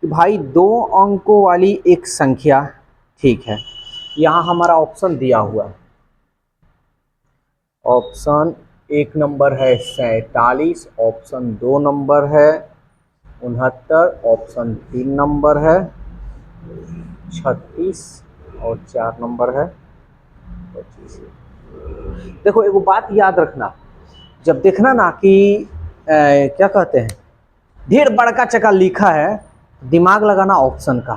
कि भाई दो अंकों वाली एक संख्या, ठीक है, यहाँ हमारा ऑप्शन दिया हुआ है। ऑप्शन एक नंबर है 47, ऑप्शन 2 नंबर है 69, ऑप्शन 3 नंबर है 36 और 4 नंबर है 25। देखो एगो बात याद रखना, जब देखना ना कि क्या कहते हैं ढेर बड़का चक्का लिखा है, दिमाग लगाना ऑप्शन का,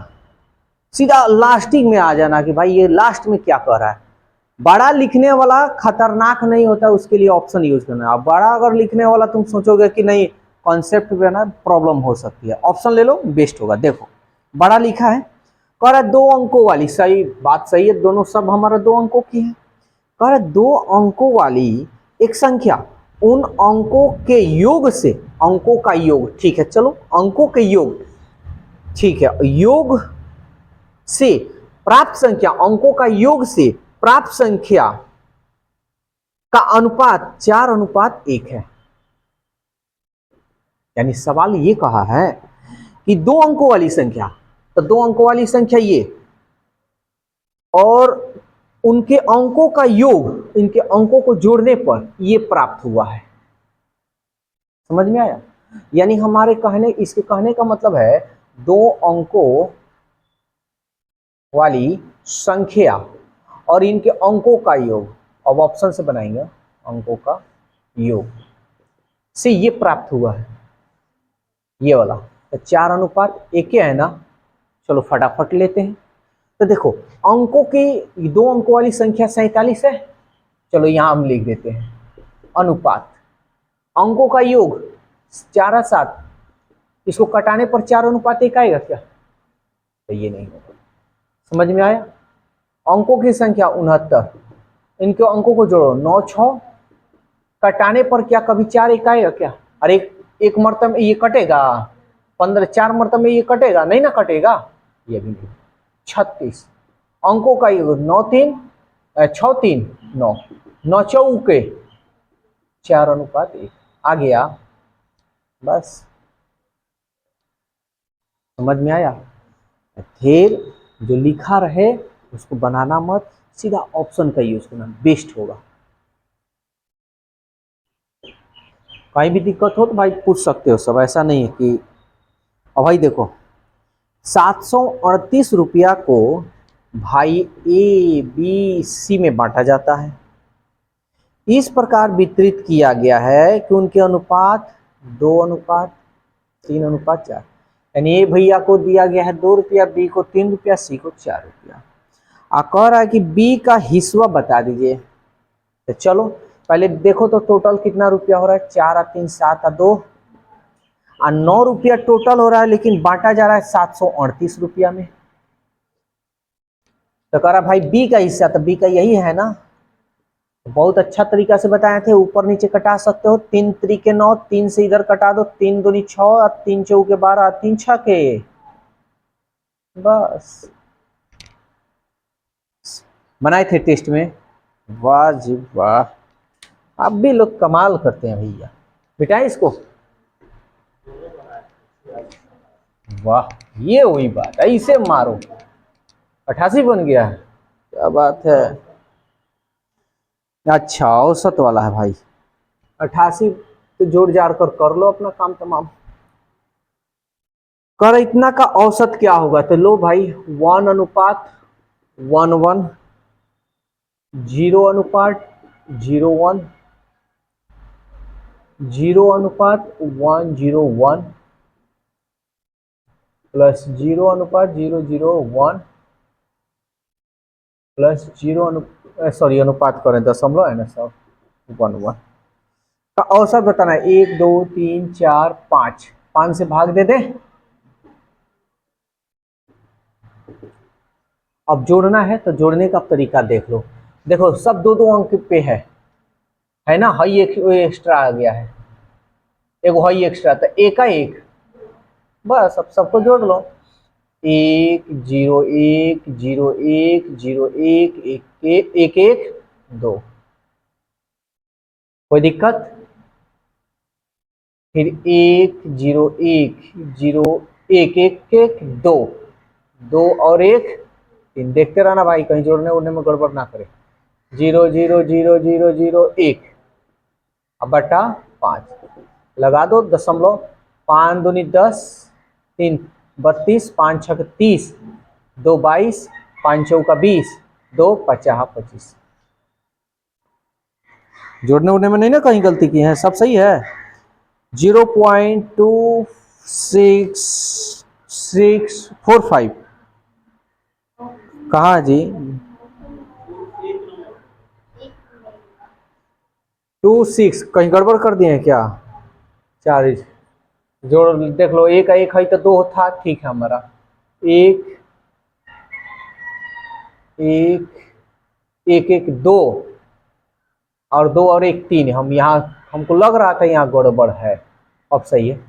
सीधा लास्टिंग में आ जाना कि भाई ये लास्ट में क्या कह रहा है। बड़ा लिखने वाला खतरनाक नहीं होता, उसके लिए ऑप्शन यूज करना। अब बड़ा अगर लिखने वाला तुम सोचोगे कि नहीं कॉन्सेप्ट पे ना प्रॉब्लम हो सकती है, ऑप्शन ले लो बेस्ट होगा। देखो बड़ा लिखा है, कह रहा है 2 अंकों वाली, सही बात सही है, दोनों सब हमारा 2 अंकों की है। कह रहा है 2 अंकों वाली एक संख्या उन अंकों के योग से, अंकों का योग, ठीक है चलो अंकों के योग, ठीक है, योग से प्राप्त संख्या, अंकों का योग से प्राप्त संख्या का अनुपात 4:1 है। यानी सवाल ये कहा है कि 2 अंकों वाली संख्या, तो 2 अंकों वाली संख्या ये और उनके अंकों का योग, इनके अंकों को जोड़ने पर ये प्राप्त हुआ है। समझ में आया? यानी हमारे कहने, इसके कहने का मतलब है 2 अंकों वाली संख्या और इनके अंकों का योग, अब ऑप्शन से बनाएंगे, अंकों का योग से ये प्राप्त हुआ है, ये वाला। तो 4:1 है ना, चलो फटाफट लेते हैं। तो देखो अंकों की 2 अंकों वाली संख्या 47 है, चलो यहां हम लिख देते हैं अनुपात, अंकों का योग 4 और 7, इसको कटाने पर 4:1 आएगा क्या? तो ये नहीं होगा। समझ में आया? अंकों की संख्या 69, इनके अंकों को जोड़ो 9 6, कटाने पर क्या कभी 4:1 आएगा क्या? अरे एक मर्तबे में ये कटेगा, 15 4 मर्तबे में ये कटेगा नहीं ना, कटेगा ये भी नहीं। 36, अंकों का योग 9 3 6 3 9, 9 चौके 4:1 आ गया। बस समझ में आया? फिर जो लिखा रहे उसको बनाना मत, सीधा ऑप्शन का यूज करना बेस्ट होगा। कहीं भी दिक्कत हो तो भाई पूछ सकते हो सब, ऐसा नहीं है कि। अब भाई देखो 738 रुपया को भाई ए बी सी में बांटा जाता है, इस प्रकार वितरित किया गया है कि उनके अनुपात 2:3:4। यानी ए भैया को दिया गया है 2 रुपया, बी को 3 रुपया, सी को 4 रुपया। कह रहा है कि बी का हिस्सा बता दीजिए। तो चलो पहले देखो तो टोटल कितना रुपया हो रहा है, 4 और 3 7 और 2 और 9 रुपया टोटल हो रहा है, लेकिन बांटा जा रहा है 738 रुपया में। तो कह रहा भाई बी का हिस्सा, तो बी का यही है ना। तो बहुत अच्छा तरीका से बताए थे, ऊपर नीचे कटा सकते हो, 3 3 9, 3 से इधर कटा दो, 3 दूनी 6 और 3 चौके 12 और 3 छके, बस बनाए थे टेस्ट में। वाह जी वाह, अब भी लोग कमाल करते हैं भैया। बिठाए इसको, वाह ये वही बात, ऐसे मारो 88 बन गया है, क्या बात है। अच्छा औसत वाला है भाई, 88 तो जोड़ जाड़ कर लो अपना काम तमाम। कर इतना का औसत क्या होगा, तो लो भाई 1:1:1, 0:01, 0:101 प्लस 0:001 प्लस 0 सॉरी अनुपात करें दशमलव है ना सब, 1 1 का औसत बताना है। 1 2 3 4 5, 5 से भाग दे दे। अब जोड़ना है तो जोड़ने का तरीका देख लो। देखो सब 2 2 अंक पे है ना, हाई एक एक्स्ट्रा आ गया है, एक हाई एक्स्ट्रा, तो एक का एक, बस अब सबको जोड़ लो। 1 0 1 0 1 0 1 1 1 1 2, कोई दिक्कत? फिर 1 0 1 0 एक एक एक दो, दो और एक तीन। देखते रहना भाई, कहीं जोड़ने उड़ने में गड़बड़ ना करे। 0 0 0 0 0 1 अब बटा 5 लगा दो दशमलव। 5 दूनी 10, 3 32, 5 छक 30, 2 22, 5 चौका 20, 2 50 25। जोड़ने उड़ने में नहीं ना कहीं गलती की है, सब सही है। 0.264645 कहाँ जी? 26 कहीं गड़बड़ कर दिए हैं क्या? 4 जोड़ देख लो, एक एक है तो दो था, ठीक है हमारा। एक एक एक एक दो और दो और एक तीन। हम यहाँ हमको लग रहा था यहाँ गड़बड़ है, अब सही है।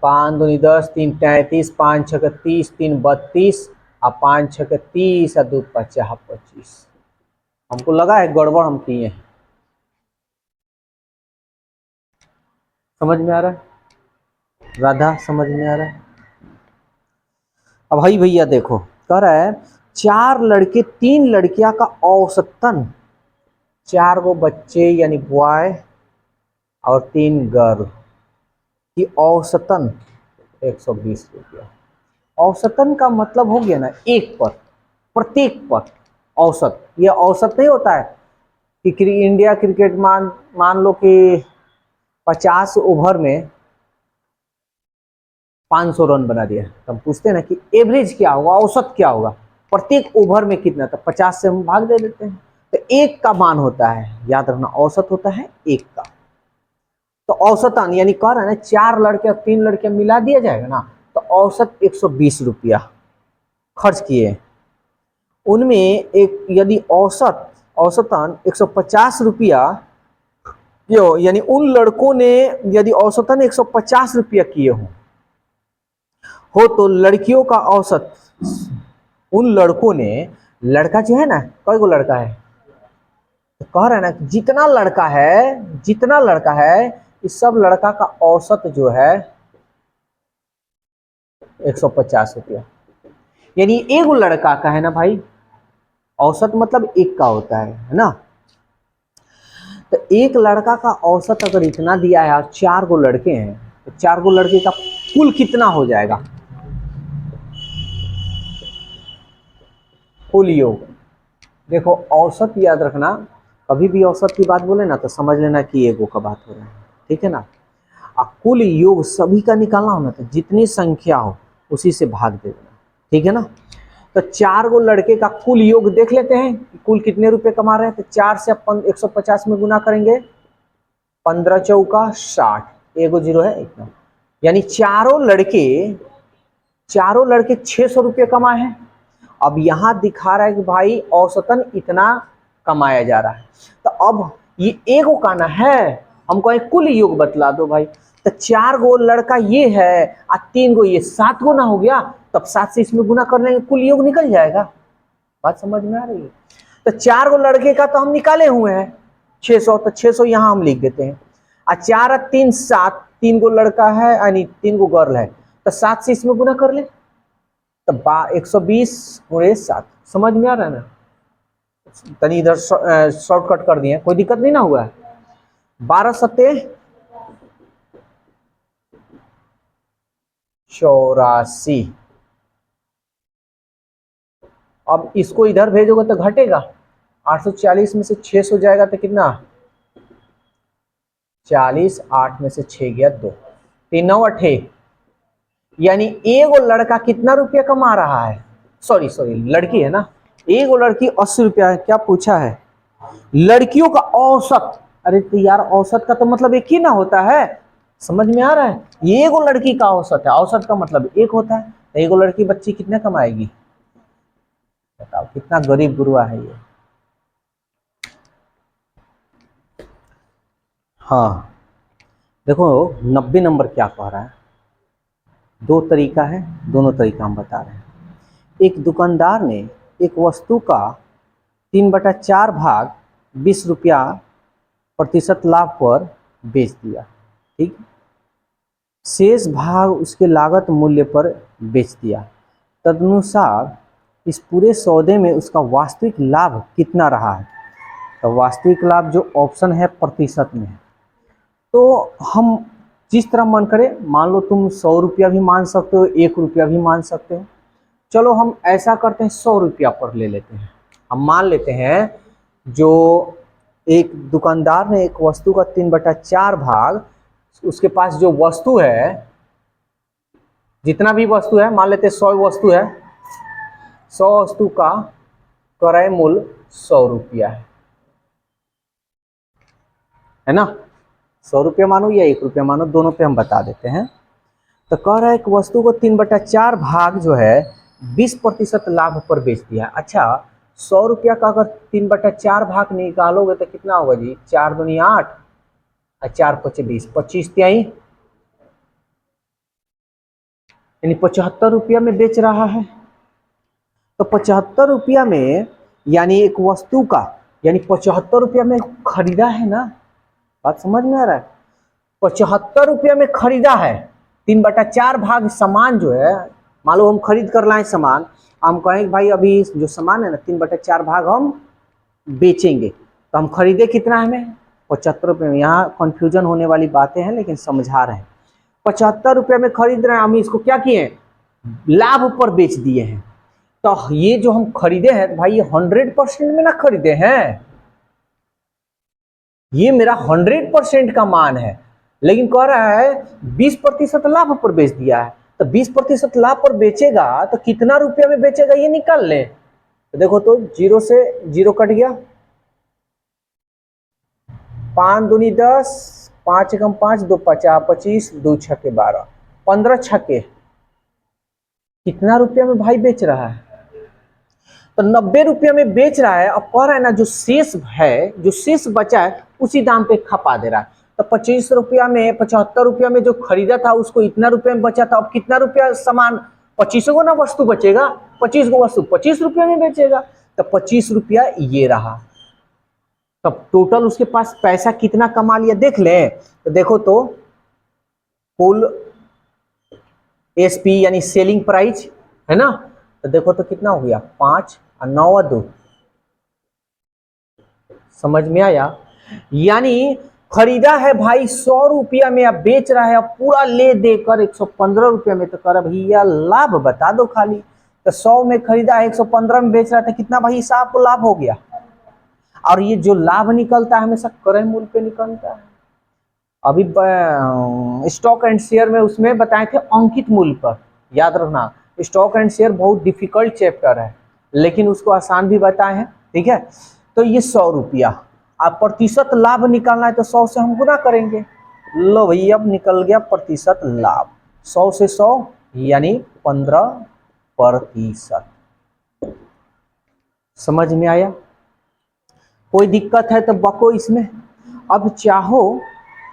5 दूनी 10, 3 33, 5 छक 30, 3 32 और 5 छक 30 और 2 50 25। हमको लगा है गड़बड़ हम किए हैं। समझ में आ रहा है राधा? समझ में आ रहा है? अब भाई भैया देखो, कह रहा है 4 लड़के 3 लड़कियां का औसतन, 4 गो बच्चे यानी बॉय और 3 गर्ल की औसतन 120 रुपया। औसतन का मतलब हो गया ना एक पर, प्रत्येक पर औसत। ये औसत नहीं होता है कि इंडिया क्रिकेट मान लो कि 50 ओवर में 500 रन बना दिया, तो हम पूछते हैं ना कि एवरेज क्या होगा, औसत क्या होगा, प्रत्येक ओवर में कितना, तो 50 से हम भाग दे देते हैं। तो एक का मान होता है, याद रखना, औसत होता है एक का। तो औसतन यानी कह रहे हैं ना 4 लड़के और 3 लड़के मिला दिया जाएगा ना, तो औसत 120 रुपया खर्च किए। उनमें एक यदि औसतन 150 रुपया क्यों, यानी उन लड़कों ने यदि औसतन 150 रुपया किए हो तो लड़कियों का औसत, उन लड़कों ने, लड़का जो है ना, कई गो लड़का है, तो कह रहे हैं ना जितना लड़का है इस सब लड़का का औसत जो है 150 रुपया। यानी एक लड़का का है ना भाई, औसत मतलब एक का होता है ना। तो एक लड़का का औसत अगर इतना दिया है और 4 गो लड़के हैं, तो 4 गो लड़के का कुल कितना हो जाएगा? कुल योग। देखो औसत याद रखना, कभी भी औसत की बात बोले ना तो समझ लेना कि एगो का बात हो रहा है, ठीक है ना। और कुल योग सभी का निकालना हो ना, तो जितनी संख्या हो उसी से भाग दे देना, ठीक है ना। तो 4 गो लड़के का कुल योग देख लेते हैं कि कुल कितने रुपए कमा रहे हैं। तो 4 से अपन 150 में गुना करेंगे, 15 चौका 60, एगो जीरो है एकदम, यानी चारों लड़के 600 रुपये कमाए हैं। अब यहां दिखा रहा है कि भाई औसतन इतना कमाया जा रहा है। तो अब ये एगो का ना है, हमको एक कुल योग बतला दो भाई। तो 4 गो लड़का ये है और 3 गो ये, 7 गो ना हो गया, तब 7 से इसमें गुना कर लेंगे, कुल योग निकल जाएगा। बात समझ में आ रही है? तो 4 गो लड़के का तो हम निकाले हुए हैं 600, तो 600 यहां हम लिख देते हैं। और 4 और 3 7, 3 गो लड़का है यानी 3 गो गर्ल है, तो 7 से इसमें गुना कर ले, तो 120 गुणे 7। समझ में आ रहा है ना? तनी इधर शॉर्टकट कर दिए, कोई दिक्कत नहीं ना हुआ है। 12 सत्ते 84। अब इसको इधर भेजोगे तो घटेगा, 840 में से 600 जाएगा तो कितना, 40, 8 में से 6 गया 2, 3 9 8, यानी एगो लड़का कितना रुपया कमा रहा है, सॉरी लड़की है ना, एगो लड़की 80 रुपया। क्या पूछा है? लड़कियों का औसत। अरे तो यार औसत का तो मतलब एक ही ना होता है, समझ में आ रहा है? ये एगो लड़की का औसत है, औसत का मतलब एक होता है। तो एगो लड़की बच्ची कितने कमाएगी बताओ, कितना गरीब गुरुआ है ये। हाँ देखो 90 नंबर क्या कह रहा है, दो तरीका है, दोनों तरीका हम बता रहे हैं। एक दुकानदार ने एक वस्तु का 3/4 भाग 20 रुपया प्रतिशत लाभ पर बेच दिया, ठीक। शेष भाग उसके लागत मूल्य पर बेच दिया। तदनुसार इस पूरे सौदे में उसका वास्तविक लाभ कितना रहा है? तो वास्तविक लाभ जो ऑप्शन है प्रतिशत में है। तो हम जिस तरह मन करे, मान लो तुम 100 रुपया भी मान सकते हो, 1 रुपया भी मान सकते हो। चलो हम ऐसा करते हैं, 100 रुपया पर ले लेते हैं। हम मान लेते हैं जो एक दुकानदार ने एक वस्तु का 3/4 भाग, उसके पास जो वस्तु है, जितना भी वस्तु है, मान लेते हैं 100 वस्तु है, 100 वस्तु का क्रय मूल्य 100 रुपया है ना। 100 रुपया मानो या 1 रुपया मानो, दोनों पे हम बता देते हैं। तो कह रहा है एक वस्तु को 3/4 भाग जो है 20% लाभ पर बेच दिया। अच्छा, 100 रुपया का अगर 3/4 भाग निकालोगे तो कितना होगा जी? 4 दूनी 8 और 4 पचे 20, 25 तिहाई, यानी 75 रुपया में बेच रहा है। तो 75 रुपया में, यानी एक वस्तु का, यानी 75 रुपया में खरीदा है ना, बात समझ में आ रहा है? 75 रुपया में खरीदा है। 3/4 भाग सामान जो है, मान लो हम खरीद कर लाए सामान, हम कहें भाई अभी जो सामान है ना 3/4 भाग हम बेचेंगे, तो हम खरीदे कितना है हमें? 75 रुपये में। यहाँ कंफ्यूजन होने वाली बातें हैं लेकिन समझा रहे हैं। 75 रुपये में खरीद रहे हैं, हम इसको क्या किए? लाभ पर बेच दिए हैं। तो ये जो हम खरीदे हैं भाई, ये 100% में ना खरीदे हैं, ये मेरा 100% का मान है, लेकिन कह रहा है 20% लाभ पर बेच दिया है। तो 20% लाभ पर बेचेगा तो कितना रुपया में बेचेगा ये निकाल ले। तो देखो तो 0 से 0 कट गया, 5 दूनी 10, 5 एकम 5, 2 50, 25, 2 छक्के 12, 15 छक्के, कितना रुपया में भाई बेच रहा है? तो 90 रुपया में बेच रहा है। अब कह रहा है ना जो शेष है, जो शेष बचा है उसी दाम पे खपा दे रहा है। तो 25 रुपया में, 75 रुपया में जो खरीदा था उसको इतना रुपया में बचा था, अब कितना रुपया सामान? 25 को ना वस्तु बचेगा, 25 को वस्तु 25 रुपया में बेचेगा। तो 25 रुपया ये रहा। तब टोटल उसके पास पैसा कितना कमा लिया देख ले। तो देखो तो कुल एसपी यानी सेलिंग प्राइस है ना, तो देखो तो कितना हो गया? 5 और 9 और 2, समझ में आया? यानी खरीदा है भाई 100 रुपया में, अब बेच रहा है, अब पूरा ले देकर 115 रुपया में। तो कर भैया लाभ बता दो खाली। तो 100 में खरीदा है, 115 में बेच रहा था, कितना भाई हिसाब को लाभ हो गया? और ये जो लाभ निकलता है हमेशा क्रय मूल्य पे निकलता है। अभी स्टॉक एंड शेयर में उसमें बताए थे अंकित मूल्य पर, याद रखना। स्टॉक एंड शेयर बहुत डिफिकल्ट चैप्टर है, लेकिन उसको आसान भी बताए हैं, ठीक है। तो ये 100 रुपया, अब प्रतिशत लाभ निकालना है तो 100 से हम गुना करेंगे। लो भैया अब निकल गया प्रतिशत लाभ, 100 से 100 यानी 15%। समझ में आया? कोई दिक्कत है तो बको इसमें। अब चाहो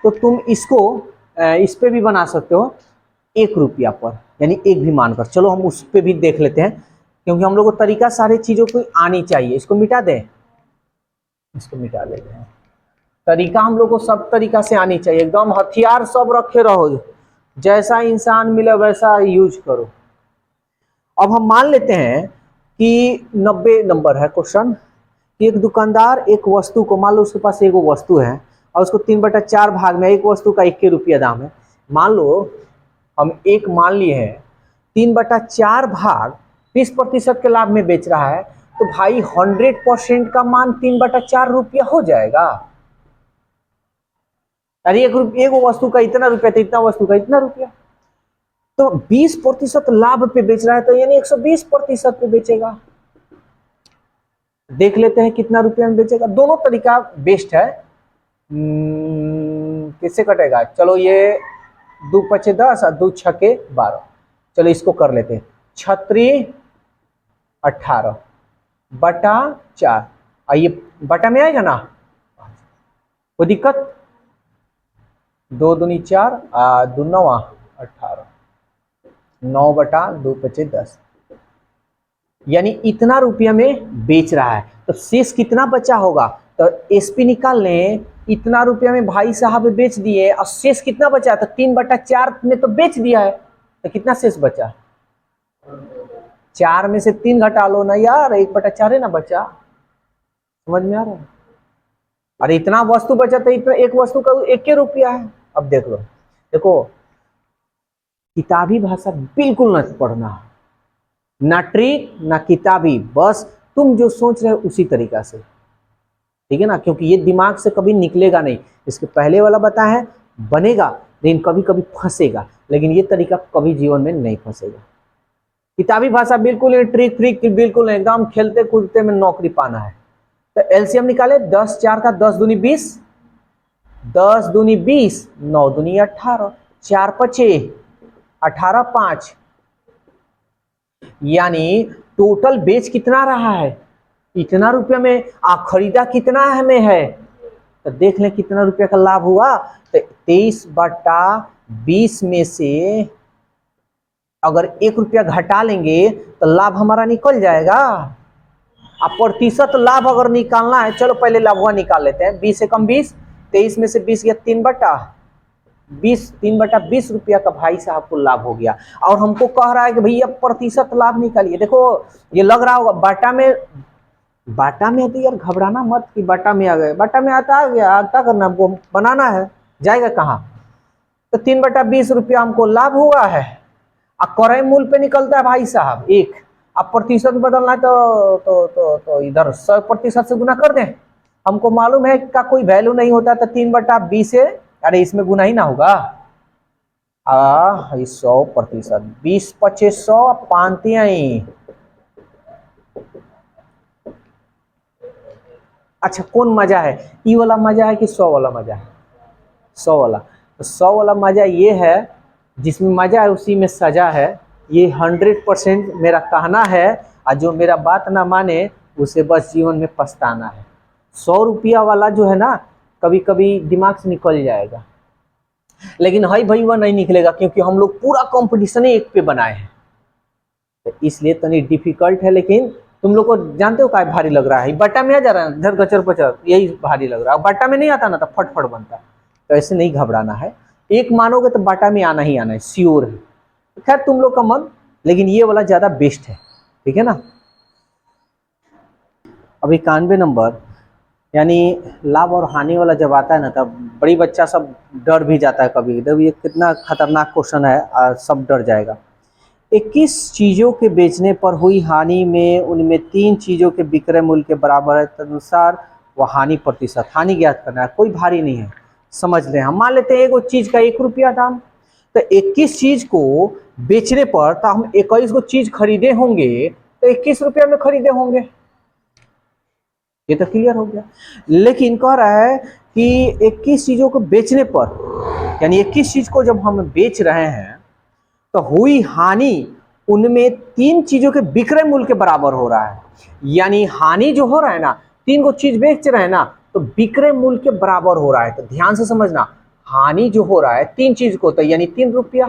तो तुम इसको इस पे भी बना सकते हो 1 रुपया पर, यानी 1 भी मानकर। चलो हम उस पे भी देख लेते हैं, क्योंकि हम लोग को तरीका सारी चीजों को आनी चाहिए। इसको मिटा दें, इसको मिटा देते हैं। तरीका हम लोग को सब तरीका से आनी चाहिए, एकदम हथियार सब रखे रहो, जैसा इंसान मिले वैसा यूज करो। अब हम मान लेते हैं कि 90 नंबर है क्वेश्चन, कि एक दुकानदार एक वस्तु को, मान लो उसके पास एक वस्तु है और उसको 3/4 भाग में, एक वस्तु का 1 रुपया दाम है, मान लो हम एक मान लिए हैं, 3/4 भाग 20% के लाभ में बेच रहा है, तो भाई 100% का मान 3/4 रुपया हो जाएगा। अरे एक वस्तु का इतना रुपया तो इतना वस्तु का इतना रुपया, तो 20% लाभ पे बेच रहा है, तो यानी 120% पे बेचेगा। देख लेते हैं कितना रुपया में बेचेगा। दोनों तरीका बेस्ट है। किससे कटेगा? चलो ये 2 पचे 10 और 2 छके 12, चलो इसको कर लेते हैं। 36 18 बटा 4, और ये बटा में आएगा ना, कोई दिक्कत? 2 दूनी 4 2 9 18, 9 बटा 2 पचे 10, यानी इतना रुपया में बेच रहा है। तो शेष कितना बचा होगा? तो एसपी निकाल लें, इतना रुपया में भाई साहब बेच दिए और शेष कितना बचा? तो 3/4 में तो बेच दिया है, तो कितना शेष बचा? 4 में से 3 घटा लो ना यार, 1/4 है ना बचा। समझ में आ रहा है? अरे इतना वस्तु बचा तो इतना एक वस्तु का 1 रुपया है। अब देख लो, देखो किताबी भाषा बिल्कुल न पढ़ना, ना ट्रिक ना किताबी, बस तुम जो सोच रहे हो उसी तरीका से, ठीक है ना, क्योंकि ये दिमाग से कभी निकलेगा नहीं। इसके पहले वाला बताया है बनेगा, लेकिन कभी कभी फंसेगा, लेकिन ये तरीका कभी जीवन में नहीं फंसेगा। किताबी भाषा बिल्कुल नहीं, ट्रिक फ्रिक बिल्कुल नहीं, एकदम खेलते कूदते में नौकरी पाना है। तो एलसीएम निकाले, 10 4 का 10 दूनी 20, 10 दूनी 20, 9 दूनी 18, 4 5 18 5, यानी टोटल बेच कितना रहा है? इतना रुपया में। खरीदा कितना में है? तो देख लें कितना रुपया का लाभ हुआ। तो 23/20 में से अगर 1 रुपया घटा लेंगे तो लाभ हमारा निकल जाएगा। अब प्रतिशत लाभ अगर निकालना है, चलो पहले लाभवा निकाल लेते हैं। 20 से कम 20, 23 में से 20 गया 3/20, 3/20 रुपया का भाई साहब को लाभ हो गया। और हमको कह रहा है कि भैया प्रतिशत लाभ निकालिए। देखो ये लग रहा होगा बाटा में तो यार घबराना मत कि बाटा में आ गए, बाटा में आता आ गया, आता करना हमको बनाना है, जाएगा कहाँ? तो 3/20 रुपया हमको लाभ हुआ है। अब क्रय मूल्य पे निकलता है भाई साहब 1। अब प्रतिशत बदलना है तो इधर 100% से गुना कर दें। हमको मालूम है का कोई वैल्यू नहीं होता, तो 3/20 से, अरे इसमें गुना ही ना होगा। 100%, 20 25 100 5 अच्छा कौन मजा है, ई वाला मजा है कि 100 वाला मजा है? 100 वाला। तो 100 वाला मजा ये है, जिसमें मजा है उसी में सजा है। ये 100% मेरा कहना है, और जो मेरा बात ना माने उसे बस जीवन में पछताना है। 100 रुपया वाला जो है ना, कभी कभी दिमाग से निकल जाएगा, लेकिन हाई भाई वह नहीं निकलेगा, क्योंकि हम लोग पूरा कंपटीशन एक पे बनाए हैं, तो इसलिए तनी डिफिकल्ट है। लेकिन तुम लोग को जानते हो क्या भारी लग रहा है? बट्टा में आ जा रहा है इधर गचर पचर, यही भारी लग रहा है। बट्टा में नहीं आता ना तो फटफट बनता है। तो ऐसे नहीं घबराना है, एक मानोगे तो बाटा में आना ही आना है, श्योर है। खैर तुम लोग का मन, लेकिन ये वाला ज्यादा बेस्ट है, ठीक है ना। अब 91 नंबर, यानी लाभ और हानि वाला जब आता है ना, तब बड़ी बच्चा सब डर भी जाता है कभी। जब ये कितना खतरनाक क्वेश्चन है, सब डर जाएगा। 21 चीजों के बेचने पर हुई हानि में उनमें 3 चीजों के विक्रय मूल्य के बराबर है, तदनुसार वह हानि प्रतिशत। हानि ज्ञात करना है, कोई भारी नहीं है, समझ लें। हम मान लेते हैं एक चीज का 1 रुपया दाम, तो 21 चीज को बेचने पर, तो हम 21 को चीज खरीदे होंगे तो 21 रुपया में खरीदे होंगे, ये तो क्लियर हो गया। लेकिन कह रहा है कि 21 चीजों को बेचने पर, यानी 21 चीज को जब हम बेच रहे हैं तो हुई हानि उनमें 3 चीजों के विक्रय मूल्य के बराबर हो रहा है। यानी हानि जो हो रहा है ना, 3 को चीज बेच रहे हैं ना, तो विक्रय मूल्य के बराबर हो रहा है। तो ध्यान से समझना, हानि जो हो रहा है 3 चीज को, तो यानी 3 रुपया।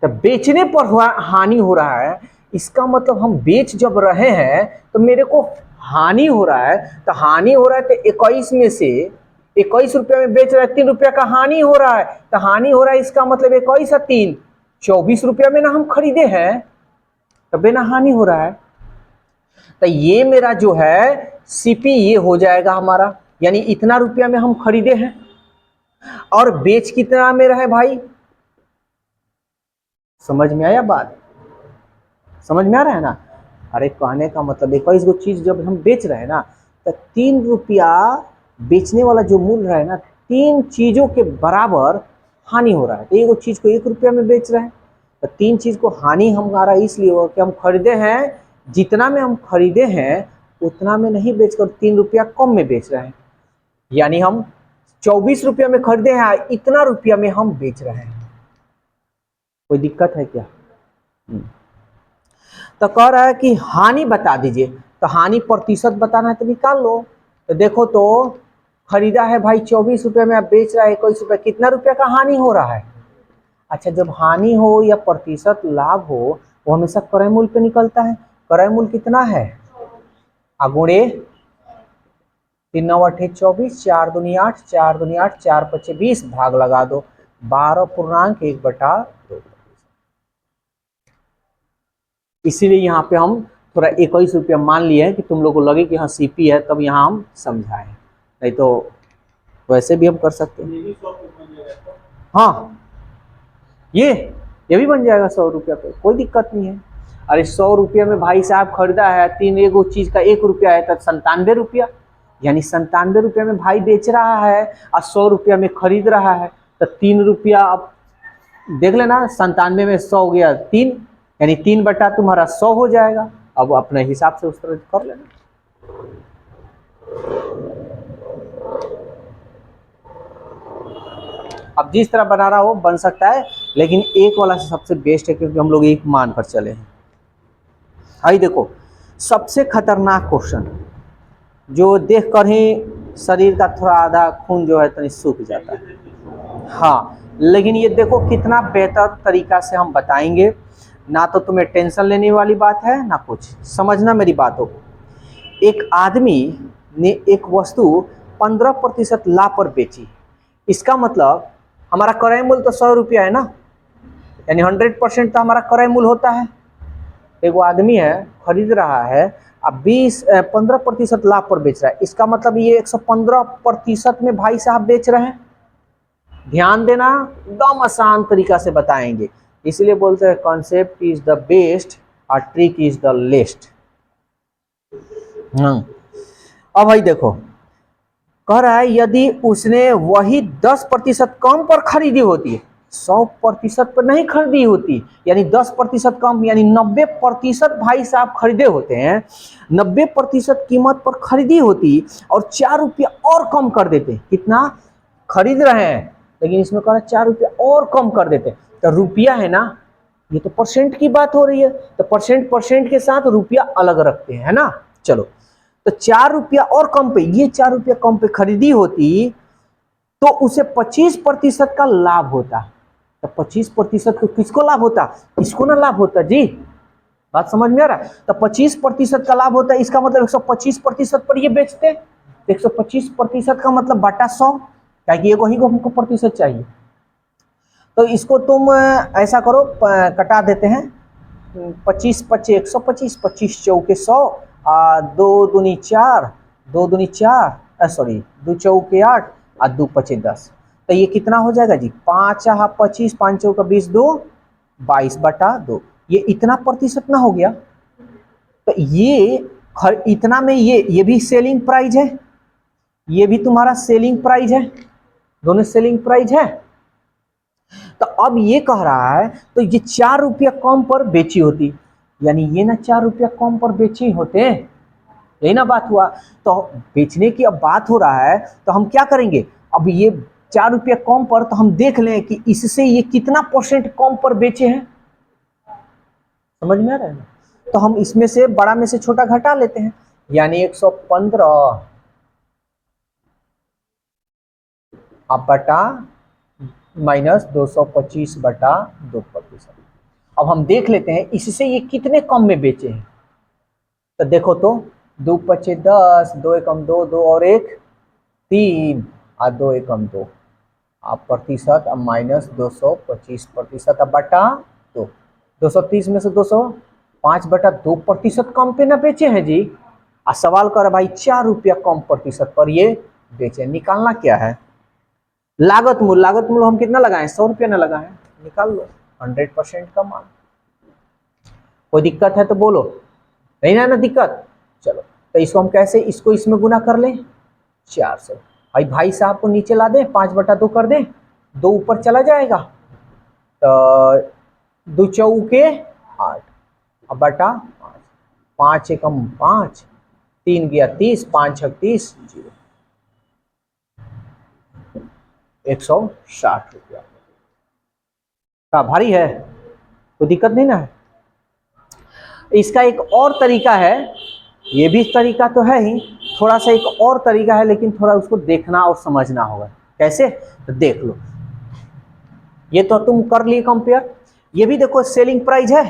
तो बेचने पर हानि हो रहा है, इसका मतलब हम बेच जब रहे हैं तो मेरे को हानि हो रहा है। तो हानि हो रहा है तो 21 में से 21 रुपया में बेच रहा है, 3 रुपया का हानि हो रहा है। तो हानि हो रहा है, इसका मतलब 21 और 3 24 रुपया में ना हम खरीदे हैं, तब ना हानि हो रहा है। तो ये मेरा जो है सीपी ये हो जाएगा हमारा, यानी इतना रुपया में हम खरीदे हैं और बेच कितना में रहे भाई। समझ में आया बात? समझ में आ रहा है ना? अरे कहने का मतलब 21 को चीज जब हम बेच रहे हैं ना, तो 3 रुपया बेचने वाला जो मूल्य है ना, 3 चीजों के बराबर हानि हो रहा है। तो एक चीज को 1 रुपया में बेच रहे हैं, तो 3 चीज को हानि हमारा इसलिए हो कि हम खरीदे हैं, जितना में हम खरीदे हैं उतना में नहीं बेचकर 3 रुपया कम में बेच रहे हैं। यानी हम 24 रुपया में खरीदे हैं, इतना रुपया में हम बेच रहे हैं। कोई दिक्कत है क्या? तो कह रहा है कि हानि बता दीजिए। तो हानि प्रतिशत बताना है तो निकाल लो। तो देखो, तो खरीदा है भाई 24 रुपये में, आप बेच रहा है 21 रुपये, कितना रुपया का हानि हो रहा है? अच्छा, जब हानि हो या प्रतिशत लाभ हो, वो हमेशा क्रय मूल्य पे निकलता है। क्रय मूल्य कितना है? गुणे 3 9 8 24, 4 दूनी 8, 4 दूनी 8, 4 5 20, भाग लगा दो 12.1/2। इसीलिए यहाँ पे हम थोड़ा 21 रुपया मान लिए हैं कि तुम लोग को लगे कि हाँ सीपी है, तब यहाँ हम समझाएं, नहीं तो वैसे भी हम कर सकते हैं। हाँ ये भी बन जाएगा 100 रुपया पे, कोई दिक्कत नहीं है। अरे 100 रुपया में भाई साहब खरीदा है, 3 एगो चीज का 1 रुपया है, तब 97 रुपया, यानी 97 रुपया में भाई बेच रहा है और 100 रुपया में खरीद रहा है, तो 3 रुपया। अब देख लेना, 97 में 100 हो गया 3, यानी 3 बटा तुम्हारा 100 हो जाएगा। अब अपने हिसाब से उस तरह कर लेना। अब जिस तरह बना रहा हो बन सकता है, लेकिन एक वाला सबसे बेस्ट है, क्योंकि हम लोग एक मान कर चले हैं। आई देखो, सबसे खतरनाक क्वेश्चन जो देख कर ही शरीर का थोड़ा आधा खून जो है तो सूख जाता है। हाँ, लेकिन ये देखो कितना बेहतर तरीका से हम बताएंगे, ना तो तुम्हें टेंशन लेने वाली बात है ना कुछ, समझना मेरी बातों को। एक आदमी ने एक वस्तु 15% लाभ पर बेची, इसका मतलब हमारा क्रय मूल्य तो 100 रुपया है ना, यानी 100% तो हमारा क्रय मूल्य होता है। एक आदमी है, खरीद रहा है, अब 15% लाभ पर बेच रहा है, इसका मतलब ये 115% में भाई साहब बेच रहे हैं। ध्यान देना, एकदम आसान तरीका से बताएंगे, इसलिए बोलते हैं कॉन्सेप्ट इज द बेस्ट और ट्रिक इज द लेस्ट। अब भाई देखो, कह रहा है यदि उसने वही 10% कम पर खरीदी होती है, 100% पर नहीं खरीदी होती, यानी 10% कम, यानी 90% भाई साहब खरीदे होते हैं, 90% कीमत पर खरीदी होती और 4 रुपया और कम कर देते। कितना खरीद रहे हैं, लेकिन इसमें कह रहा है 4 रुपया और कम कर देते, तो रुपया है ना, ये तो परसेंट की बात हो रही है, तो परसेंट के साथ रुपया अलग रखते हैं, है ना। चलो, तो 4 रुपया और कम पे, ये 4 रुपया कम पे खरीदी होती तो उसे 25% का लाभ होता। तो 25% को किसको लाभ होता, इसको ना लाभ होता जी, बात समझ में आ रहा है। तो 25% का लाभ होता है, इसका मतलब 125% पर ये बेचते, 125% का मतलब बटा 100, क्या कि ये वही को हमको प्रतिशत चाहिए। तो इसको तुम ऐसा करो, कटा देते हैं, 25 25 125, 25 चौके 100, 2 दूनी 4, 2 दूनी 4, सॉरी 2 चौके 8 और 2 पचे 10, तो ये कितना हो जाएगा जी, 5 25, 5 चौका 20, 2 22/2, ये इतना प्रतिशत ना हो गया। तो ये इतना में ये भी सेलिंग प्राइस है, ये भी तुम्हारा सेलिंग प्राइस है, दोनों सेलिंग प्राइस है। तो अब ये कह रहा है तो ये 4 रुपया कम पर बेची होती, यानी ये ना 4 रुपया कम पर बेचे होते, यही ना बात हुआ। तो बेचने की अब बात हो रहा है, तो हम क्या करेंगे, अब ये 4 रुपया कम पर, तो हम देख लें कि इससे ये कितना % कम पर बेचे हैं, समझ में आ रहा है ना। तो हम इसमें से बड़ा में से छोटा घटा लेते हैं, यानी 115 अब बटा माइनस 225/2%। अब हम देख लेते हैं इससे ये कितने कम में बेचे हैं। तो देखो तो 2 पचे 10, 2 एकम 2, 2 और 1 3 और 2 एकम 2, अब प्रतिशत, अब माइनस 225% अब बटा 2, 230 में से 205/2% कम पे ना बेचे हैं जी। और सवाल कर भाई 4 रुपया कम प्रतिशत पर ये बेचे, निकालना क्या है, लागत मूल्य। लागत मूल्य हम कितना लगाएं, 100 रुपया ना लगाएं, निकाल लो 100% का मान। कोई दिक्कत है तो बोलो, नहीं ना दिक्कत। चलो, तो इसको हम कैसे, इसको इसमें गुना कर लें 400, भाई साहब को नीचे ला दें, 5/2 कर दें, 2 ऊपर चला जाएगा, तो 2 चौके 8 अब बटा 5, 5 एकम 5, 3 गया 30, 5 छक 30, 0, 160 रुपया का। भारी है, कोई दिक्कत नहीं ना है। इसका एक और तरीका है, ये भी तरीका तो है ही, थोड़ा सा एक और तरीका है, लेकिन थोड़ा उसको देखना और समझना होगा। कैसे, तो देख लो, ये तो तुम कर लिए कंपेयर, ये भी देखो सेलिंग प्राइस है,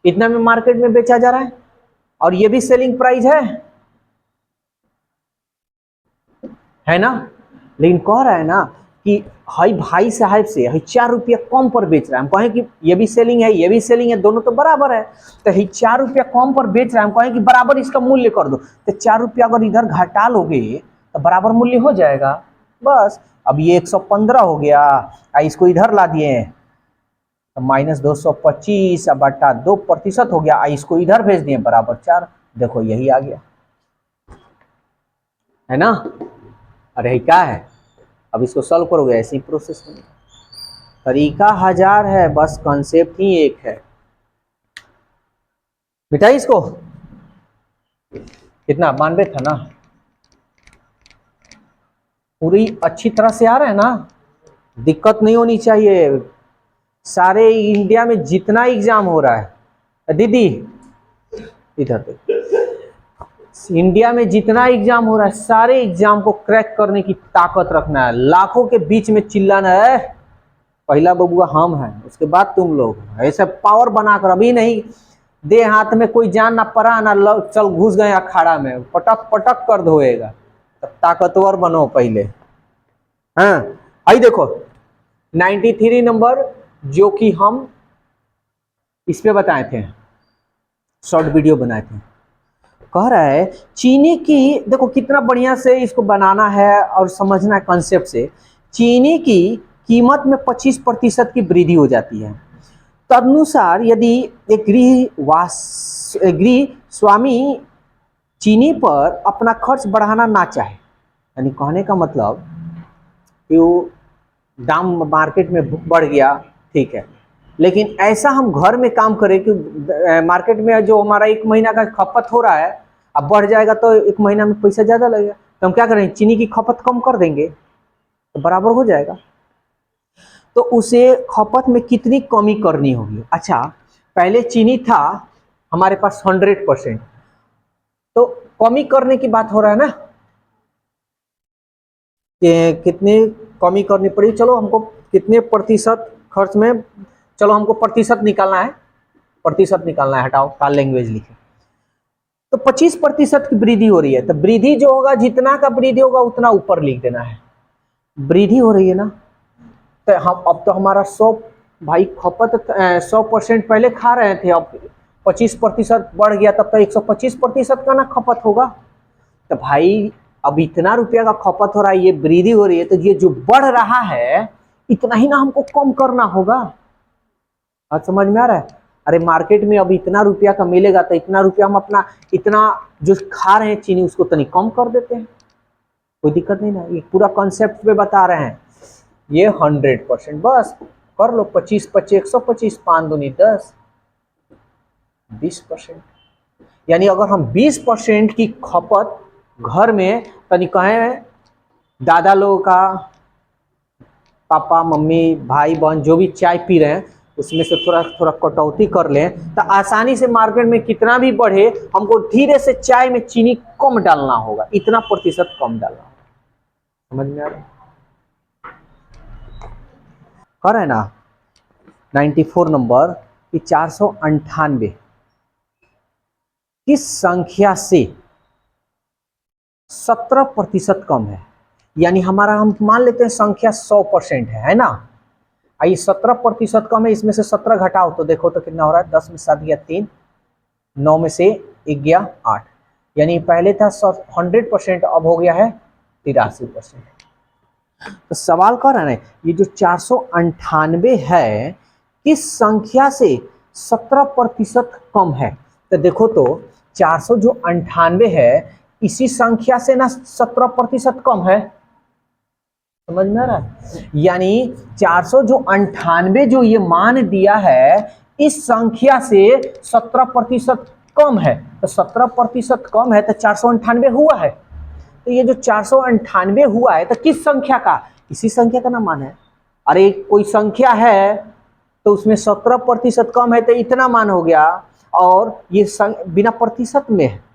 इतना में मार्केट में बेचा जा रहा है और ये भी सेलिंग प्राइस है ना। लेकिन कह रहा है ना कि हाई भाई साहब से हाई 4 रुपया कम पर बेच रहा है, हम कहें कि ये भी सेलिंग है ये भी सेलिंग है, दोनों तो बराबर है, तो हाई 4 रुपया कम पर बेच रहा है, हम कहें कि बराबर इसका मूल्य कर दो, तो 4 रुपया अगर इधर घटा लोगे तो बराबर मूल्य हो जाएगा। बस अब ये 115 हो गया, इसको इधर ला दिए तो -225 बटा 2% हो गया, इसको इधर भेज दिए बराबर 4, देखो यही आ गया है ना। अरे क्या है, अब इसको सॉल्व करोगे ऐसी प्रोसेस में, तरीका हजार है, बस कॉन्सेप्ट ही एक है। मिटाई इसको, कितना 92 था ना, पूरी अच्छी तरह से आ रहा है ना, दिक्कत नहीं होनी चाहिए। सारे इंडिया में जितना एग्जाम हो रहा है दीदी, इधर देखो, इंडिया में जितना एग्जाम हो रहा है सारे एग्जाम को क्रैक करने की ताकत रखना है, लाखों के बीच में चिल्लाना है, पहला बबुआ हम हैं उसके बाद तुम लोग, ऐसे पावर बनाकर, अभी नहीं दे हाथ में कोई जान ना पड़ा ना चल घुस गए अखाड़ा में, पटक पटक कर धोएगा, तब ताकतवर बनो पहले। हाँ आई देखो 93 नंबर जो कि हम इस पे बताए थे, शॉर्ट वीडियो बनाए थे, कह रहा है चीनी की, देखो कितना बढ़िया से इसको बनाना है और समझना है कंसेप्ट से। चीनी की कीमत में 25% की वृद्धि हो जाती है, तदनुसार यदि एक गृह स्वामी चीनी पर अपना खर्च बढ़ाना ना चाहे, यानी कहने का मतलब कि वो दाम मार्केट में बढ़ गया ठीक है, लेकिन ऐसा हम घर में काम करें कि मार्केट में जो हमारा 1 महीना का खपत हो रहा है अब बढ़ जाएगा तो 1 महीना में पैसा ज़्यादा लगेगा, तो हम क्या करें चीनी की खपत कम कर देंगे तो बराबर हो जाएगा। तो उसे खपत में कितनी कमी करनी होगी, अच्छा पहले चीनी था हमारे पास 100%, तो कमी करने की बात हो रहा है ना, कितनी कमी करनी पड़ी, चलो हमको कितने प्रतिशत खर्च में, चलो हमको प्रतिशत निकालना है, प्रतिशत निकालना है, हटाओ काल लैंग्वेज लिखे, तो 25% की वृद्धि हो रही है, तो वृद्धि जो होगा जितना का वृद्धि होगा उतना ऊपर लिख देना है, वृद्धि हो रही है ना, तो हम अब तो हमारा 100 भाई खपत 100% पहले खा रहे थे, अब 25% बढ़ गया, तब तो 125% का ना खपत होगा, तो भाई अब इतना रुपया का खपत हो रहा है, ये वृद्धि हो रही है, तो ये जो बढ़ रहा है इतना ही ना हमको कम करना होगा। आज समझ में आ रहा है, अरे मार्केट में अब इतना रुपया का मिलेगा तो इतना रुपया हम अपना इतना जो खा रहे हैं चीनी उसको तनी कम कर देते हैं, कोई दिक्कत नहीं ना, ये पूरा कॉन्सेप्ट पे बता रहे हैं। ये 100% बस कर लो, 25 125 5 दूनी 10 20%, यानी अगर हम 20% की खपत घर में तनी कहें दादा लोगों का, पापा मम्मी भाई बहन जो भी चाय पी रहे हैं उसमें से थोड़ा थोड़ा कटौती कर लें, तो आसानी से मार्केट में कितना भी बढ़े हमको धीरे से चाय में चीनी कम डालना होगा, इतना प्रतिशत कम डालना होगा, समझ में आ रहा है, कर रहे ना। 94 नंबर कि 498 किस संख्या से 17% कम है, यानी हमारा हम मान लेते हैं संख्या 100% है ना, आइए 17% कम है, इसमें से 17 घटाओ तो देखो तो कितना हो रहा है, 10 में 7 गया 3, 9 में से 1 गया 8, यानी पहले था 100%, अब हो गया है 83%। तो सवाल कर रहा है ये जो 498 है किस संख्या से 17% कम है, तो देखो तो 498 है इसी संख्या से ना 17% कम है, समझ में आ रहा है, यानी 498 जो ये मान दिया है इस संख्या से 17% कम है, तो 17% कम है तो 498 हुआ है, तो ये जो 498 हुआ है तो किस संख्या का, इसी संख्या का ना मान है, अरे कोई संख्या है तो उसमें 17% कम है तो इतना मान हो गया, और ये बिना प्रतिशत में है,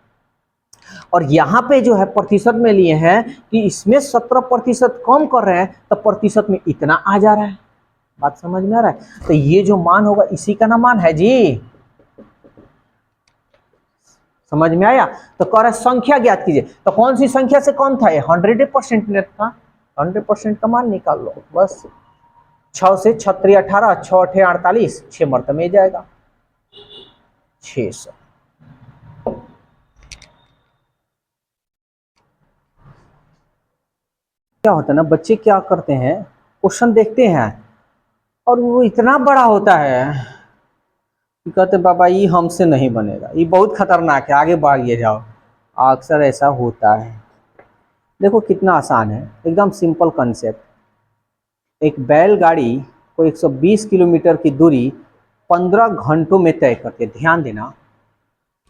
और यहाँ पे जो है प्रतिशत में लिए हैं कि इसमें 17% कम कर रहे हैं तो प्रतिशत में इतना आ जा रहा है, बात समझ में आ रहा है, तो ये जो मान होगा इसी का ना मान है जी, समझ में आया? तो कह रहा है संख्या ज्ञात कीजिए, तो कौन सी संख्या से कौन था? 100% नेट था, 100% का मान निकाल लो बस। 6 से 6 18, 6 8 48, 6 मरतबे में जाएगा 600। क्या होता है ना, बच्चे क्या करते हैं, क्वेश्चन देखते हैं और वो इतना बड़ा होता है कि कहते बाबा ये हमसे नहीं बनेगा, ये बहुत खतरनाक है, आगे बढ़िए जाओ। अक्सर ऐसा होता है। देखो कितना आसान है, एकदम सिंपल कंसेप्ट। एक बैलगाड़ी को 120 किलोमीटर की दूरी 15 घंटों में तय करते, ध्यान देना।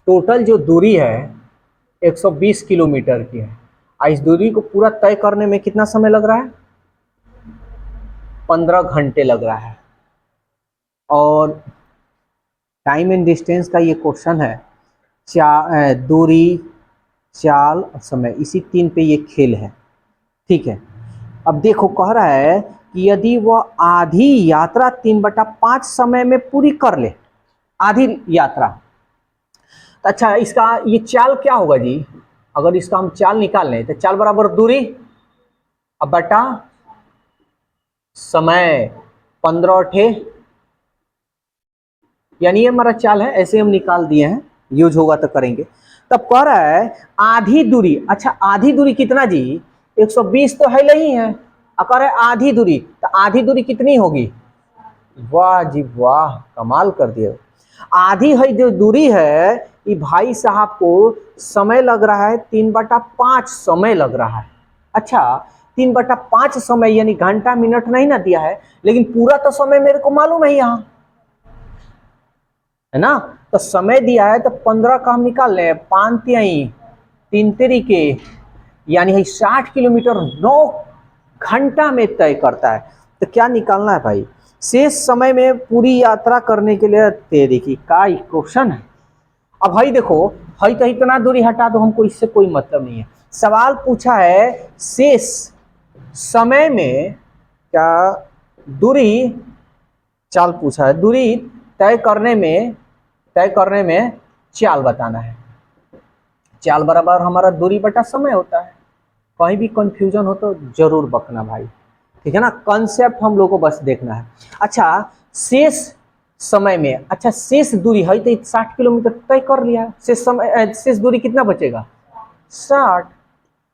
टोटल जो दूरी है 120 किलोमीटर की है, और इस दूरी को पूरा तय करने में कितना समय लग रहा है? 15 घंटे लग रहा है। और टाइम एंड डिस्टेंस का ये क्वेश्चन है, दूरी, चाल और समय, इसी 3 पे ये खेल है। ठीक है, अब देखो कह रहा है कि यदि वह आधी यात्रा 3/5 समय में पूरी कर ले, आधी यात्रा, तो अच्छा इसका ये चाल क्या होगा जी? अगर इसका हम चाल निकाल लें तो चाल बराबर दूरी अब बटा समय, 15 अठे, यानी ये हमारा चाल है, ऐसे हम निकाल दिए हैं, यूज होगा तो करेंगे। तब कह रहा है आधी दूरी, अच्छा आधी दूरी कितना जी? 120 तो है नहीं है, अब कह रहा है आधी दूरी, तो आधी दूरी कितनी होगी? वाह जी वाह, कमाल कर दिए। आधी है जो दूरी है, ये भाई साहब को समय लग रहा है 3/5 समय लग रहा है। अच्छा 3/5 समय यानी घंटा मिनट नहीं ना दिया है, लेकिन पूरा तो समय मेरे को मालूम है यहाँ, है ना? तो समय दिया है तो 15 का हम निकाल लें, 5 तिहाई 3 तरीके, यानी है 60 किलोमीटर 9 घंटा में तय करता है। तो क्या निकालना है भाई? शेष समय में पूरी यात्रा करने के लिए तेरी की का क्वेश्चन है। अब भाई देखो, भाई तो इतना दूरी हटा दो, हमको इससे कोई मतलब नहीं है। सवाल पूछा है शेष समय में क्या दूरी, चाल पूछा है, दूरी तय करने में चाल बताना है। चाल बराबर हमारा दूरी बटा समय होता है। कहीं भी कंफ्यूजन हो तो जरूर बकना भाई, ठीक है ना? कॉन्सेप्ट हम लोग को बस देखना है। अच्छा शेष समय में, अच्छा शेष दूरी है तो 60 किलोमीटर तय कर लिया, शेष समय, शेष दूरी कितना बचेगा? 60।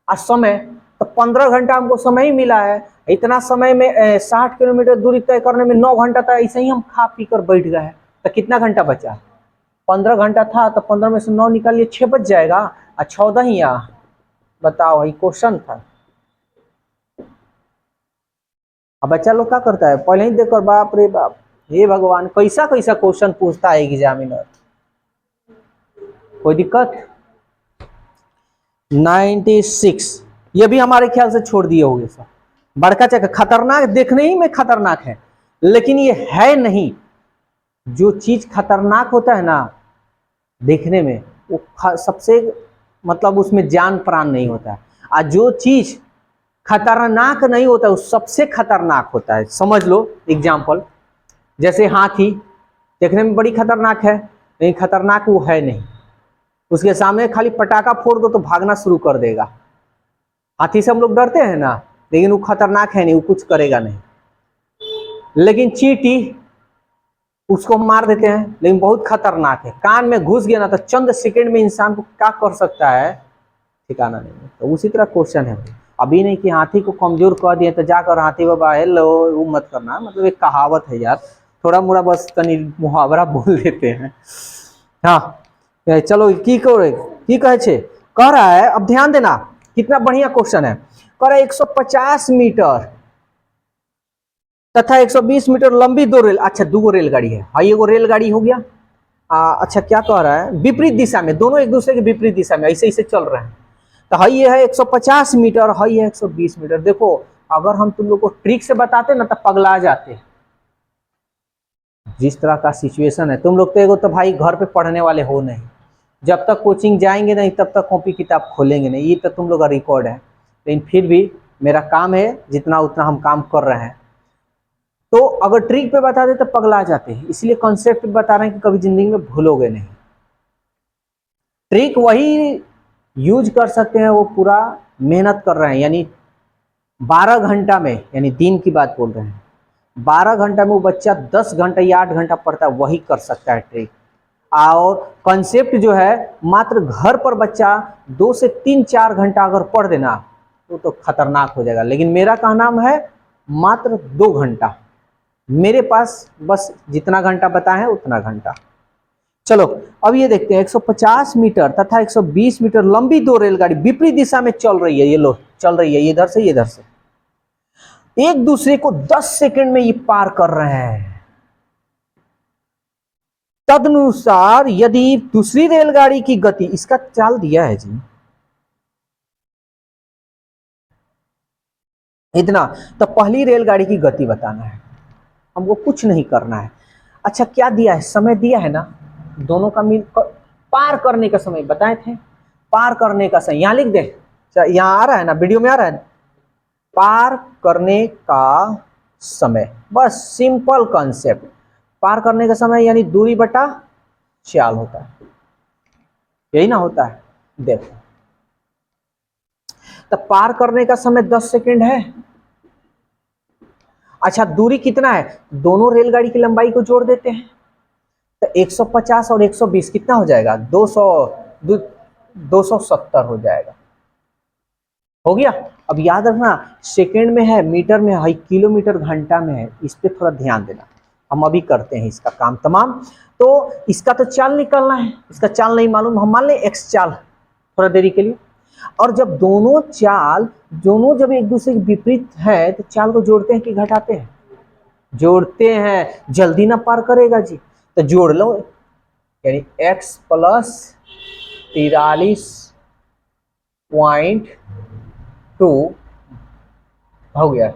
और समय तो 15 घंटा हमको समय ही मिला है, इतना समय में 60 किलोमीटर दूरी तय करने में 9 घंटा था, ऐसे ही हम खा पी कर बैठ गए हैं। तो कितना घंटा बचा? 15 घंटा था, तो 15 में से 9 निकालिए, 6 बच जाएगा, और 14 ही यहाँ। बताओ, ये क्वेश्चन था। अब बच्चा लोग क्या करता है, पहले ही देखकर बाप रे बाप, हे भगवान कैसा कैसा क्वेश्चन पूछता है एग्जामिनर। कोई दिक्कत? 96 ये भी हमारे ख्याल से छोड़ दिए होंगे सर। बड़का चक्कर खतरनाक, देखने ही में खतरनाक है, लेकिन ये है नहीं। जो चीज खतरनाक होता है ना देखने में, वो सबसे मतलब उसमें जान प्राण नहीं होता है, और जो चीज खतरनाक नहीं होता वो सबसे खतरनाक होता है। समझ लो एग्जाम्पल, जैसे हाथी देखने में बड़ी खतरनाक है, लेकिन खतरनाक वो है नहीं। उसके सामने खाली पटाखा फोड़ दो तो भागना शुरू कर देगा। हाथी से हम लोग डरते हैं ना, लेकिन वो खतरनाक है नहीं, वो कुछ करेगा नहीं। लेकिन चींटी, उसको हम मार देते हैं, लेकिन बहुत खतरनाक है, कान में घुस गया ना तो चंद सेकंड में इंसान को क्या कर सकता है ठिकाना नहीं है। तो उसी तरह क्वेश्चन है, अभी नहीं कि हाथी को कमजोर कर दिए तो जाकर हाथी बाबा हेलो वो मत करना, मतलब एक कहावत है यार, थोड़ा मोड़ा बस तनी मुहावरा बोल देते हैं। हाँ चलो की कहे छे, कह रहा है, अब ध्यान देना कितना बढ़िया क्वेश्चन है। कह रहा है 150 मीटर तथा 120 मीटर लंबी 2 रेल, अच्छा 2 रेलगाड़ी है, हाँ एगो रेलगाड़ी हो गया। अच्छा क्या कह रहा है, विपरीत दिशा में, दोनों एक दूसरे के विपरीत दिशा में ऐसे ऐसे चल रहे हैं। तो हई ये है 150 मीटर, हई है 120 मीटर। देखो अगर हम तुम लोग को ट्रिक से बताते ना तो पगला जाते। जिस तरह का सिचुएशन है, तुम लोग तो एगो तो भाई घर पे पढ़ने वाले हो नहीं, जब तक कोचिंग जाएंगे नहीं तब तक कॉपी किताब खोलेंगे नहीं, ये तो तुम लोग का रिकॉर्ड है। लेकिन फिर भी मेरा काम है, जितना उतना हम काम कर रहे हैं। तो अगर ट्रिक पे बता दे तो पगला जाते हैं, इसलिए कॉन्सेप्ट बता रहे हैं कि कभी जिंदगी में भूलोगे नहीं। ट्रिक वही यूज कर सकते हैं, वो पूरा मेहनत कर रहे हैं, यानी 12 घंटा में, यानी दिन की बात बोल रहे हैं, 12 घंटा में वो बच्चा 10 घंटा या 8 घंटा पढ़ता है, वही कर सकता है ट्रिक। और कॉन्सेप्ट जो है मात्र घर पर बच्चा 2 से 3-4 घंटा अगर पढ़ देना तो खतरनाक हो जाएगा। लेकिन मेरा कहना है मात्र 2 घंटा, मेरे पास बस जितना घंटा बताए हैं उतना घंटा। चलो अब ये देखते हैं 150 मीटर तथा 120 मीटर लंबी 2 रेलगाड़ी विपरीत दिशा में चल रही है। ये लो चल रही है, इधर से इधर से, एक दूसरे को 10 सेकंड में ये पार कर रहे हैं। तदनुसार यदि दूसरी रेलगाड़ी की गति, इसका चाल दिया है जी इतना, तो पहली रेलगाड़ी की गति बताना है, हमको कुछ नहीं करना है। अच्छा क्या दिया है, समय दिया है ना, दोनों का मिल पार करने का समय बताए थे, पार करने का समय यहां लिख दे, यहां आ रहा है ना, वीडियो में आ रहा है, पार करने का समय, बस सिंपल कॉन्सेप्ट। पार करने का समय यानी दूरी बटा चाल होता है, यही ना होता है। देखो तो पार करने का समय 10 सेकंड है। अच्छा दूरी कितना है, दोनों रेलगाड़ी की लंबाई को जोड़ देते हैं तो 150 और 120 कितना हो जाएगा, 270 हो जाएगा। हो गया। अब याद रखना सेकंड में है, मीटर में है, किलोमीटर घंटा में है, इस पे थोड़ा ध्यान देना। हम अभी करते हैं इसका काम तमाम। तो इसका तो चाल निकलना है, इसका चाल नहीं मालूम, हम मान लें एक्स चाल थोड़ा देरी के लिए। और जब दोनों चाल जब एक दूसरे के विपरीत है तो चाल को जोड़ते हैं कि घटाते हैं, जोड़ते हैं, जल्दी ना पार करेगा जी, तो जोड़ लो, यानी x प्लस 43.2 हो गया।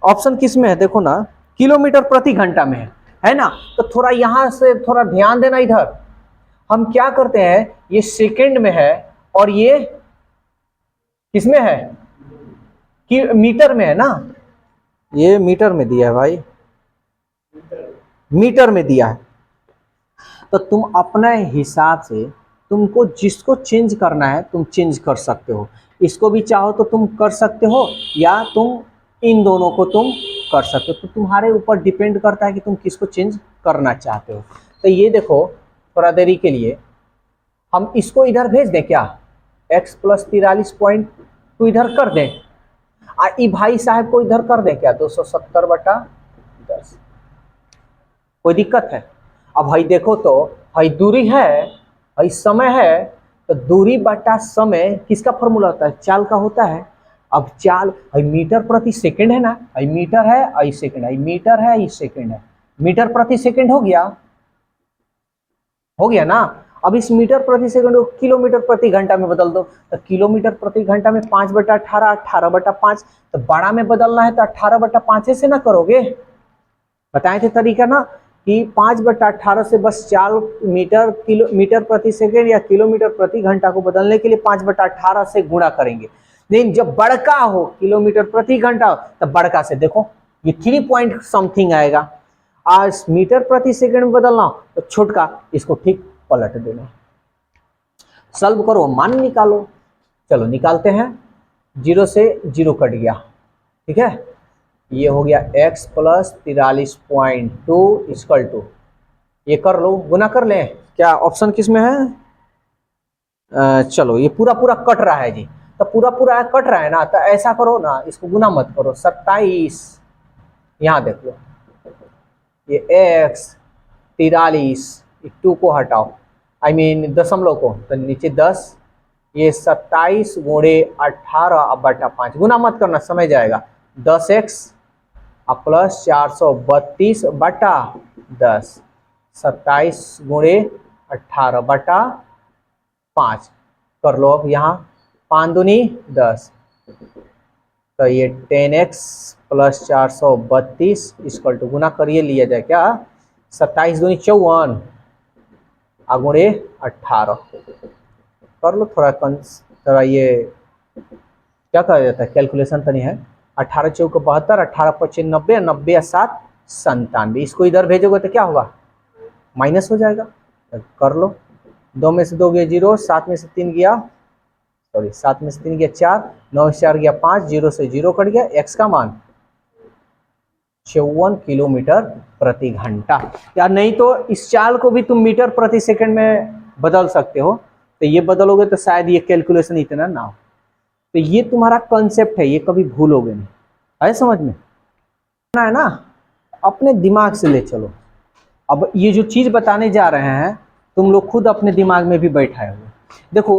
ऑप्शन किस में है देखो ना, किलोमीटर प्रति घंटा में है ना। तो थोड़ा यहां से थोड़ा ध्यान देना, इधर हम क्या करते हैं, ये सेकंड में है और ये किसमें है, कि मीटर में है ना, ये मीटर में दिया है भाई, मीटर में दिया है। तो तुम अपने हिसाब से तुमको जिसको चेंज करना है तुम चेंज कर सकते हो, इसको भी चाहो तो तुम कर सकते हो, या तुम इन दोनों को तुम कर सकते हो, तो तुम्हारे ऊपर डिपेंड करता है कि तुम किसको चेंज करना चाहते हो। तो ये देखो थोड़ा देरी के लिए हम इसको इधर भेज दें क्या, x प्लस 43.2 इधर कर दें, ई भाई साहब को इधर कर दें क्या, 270/10, कोई दिक्कत है। अब भाई देखो तो भाई दूरी है, भाई समय है, तो दूरी बटा समय किसका फॉर्मूला होता है, चाल का होता है। अब चाल भाई मीटर प्रति सेकंड है ना, भाई मीटर है आई सेकंड है, मीटर है आई सेकंड है, मीटर प्रति सेकंड हो गया ना। अब इस मीटर प्रति सेकंड को किलोमीटर प्रति घंटा में बदल दो, तो किलोमीटर प्रति घंटा में 5/18, 18/5, तो बड़ा में बदलना है तो 18/5 से ना करोगे, बताए थे तरीका ना, कि 5/18 से बस चाल मीटर प्रति सेकंड या किलोमीटर प्रति घंटा को बदलने के लिए 5/18 से गुणा करेंगे। लेकिन जब बड़का हो किलोमीटर प्रति घंटा तब बड़का से देखो ये 3 पॉइंट समथिंग आएगा, आज मीटर प्रति सेकंड में बदलना तो छोटका इसको ठीक पलट देना। सॉल्व करो, मान निकालो, चलो निकालते हैं, 0 से 0 कट गया, ठीक है, ये हो गया x प्लस 43.2 इक्वल टू, ये कर लो, गुना कर लें क्या, ऑप्शन किस में है, चलो ये पूरा पूरा कट रहा है जी, तो पूरा पूरा कट रहा है ना, तो ऐसा करो ना, इसको गुना मत करो, 27, यहाँ देख लो, ये x 43, 2 को हटाओ, आई मीन दशमलव को, तो नीचे 10, ये 27 गुणे 18/5, गुना मत करना समय जाएगा, 10x प्लस 432/10, 27 गुणे 18/5 कर लो। अब यहाँ 5 दूनी 10, तो ये 10x प्लस 432 इक्वल टू, गुना करिए लिया जाए क्या, 27 दूनी 54 गुणे 18 कर लो, थोड़ा ये क्या कहा जाता है, कैलकुलेशन तो नहीं है, 18 × 4 = 72, 18 × 5 = 90, 90 × 7 = 97, इसको इधर भेजोगे तो क्या होगा, माइनस हो जाएगा, तो कर लो, 2 में से 2 गया 0, 7 में से 3 गया, सॉरी 7 में से 3 गया 4, 9 में से 4 गया 5, 0 से 0 कट गया, x का मान 54 किलोमीटर प्रति घंटा। या नहीं तो इस चाल को भी तुम मीटर प्रति सेकंड में बदल सकते हो, तो ये बदलोगे तो शायद ये कैलकुलेशन इतना ना हो। तो ये तुम्हारा कॉन्सेप्ट है, ये कभी भूलोगे नहीं। आए समझ में? है ना, अपने दिमाग से ले चलो। अब ये जो चीज बताने जा रहे हैं तुम लोग खुद अपने दिमाग में भी बैठाए हुए। देखो,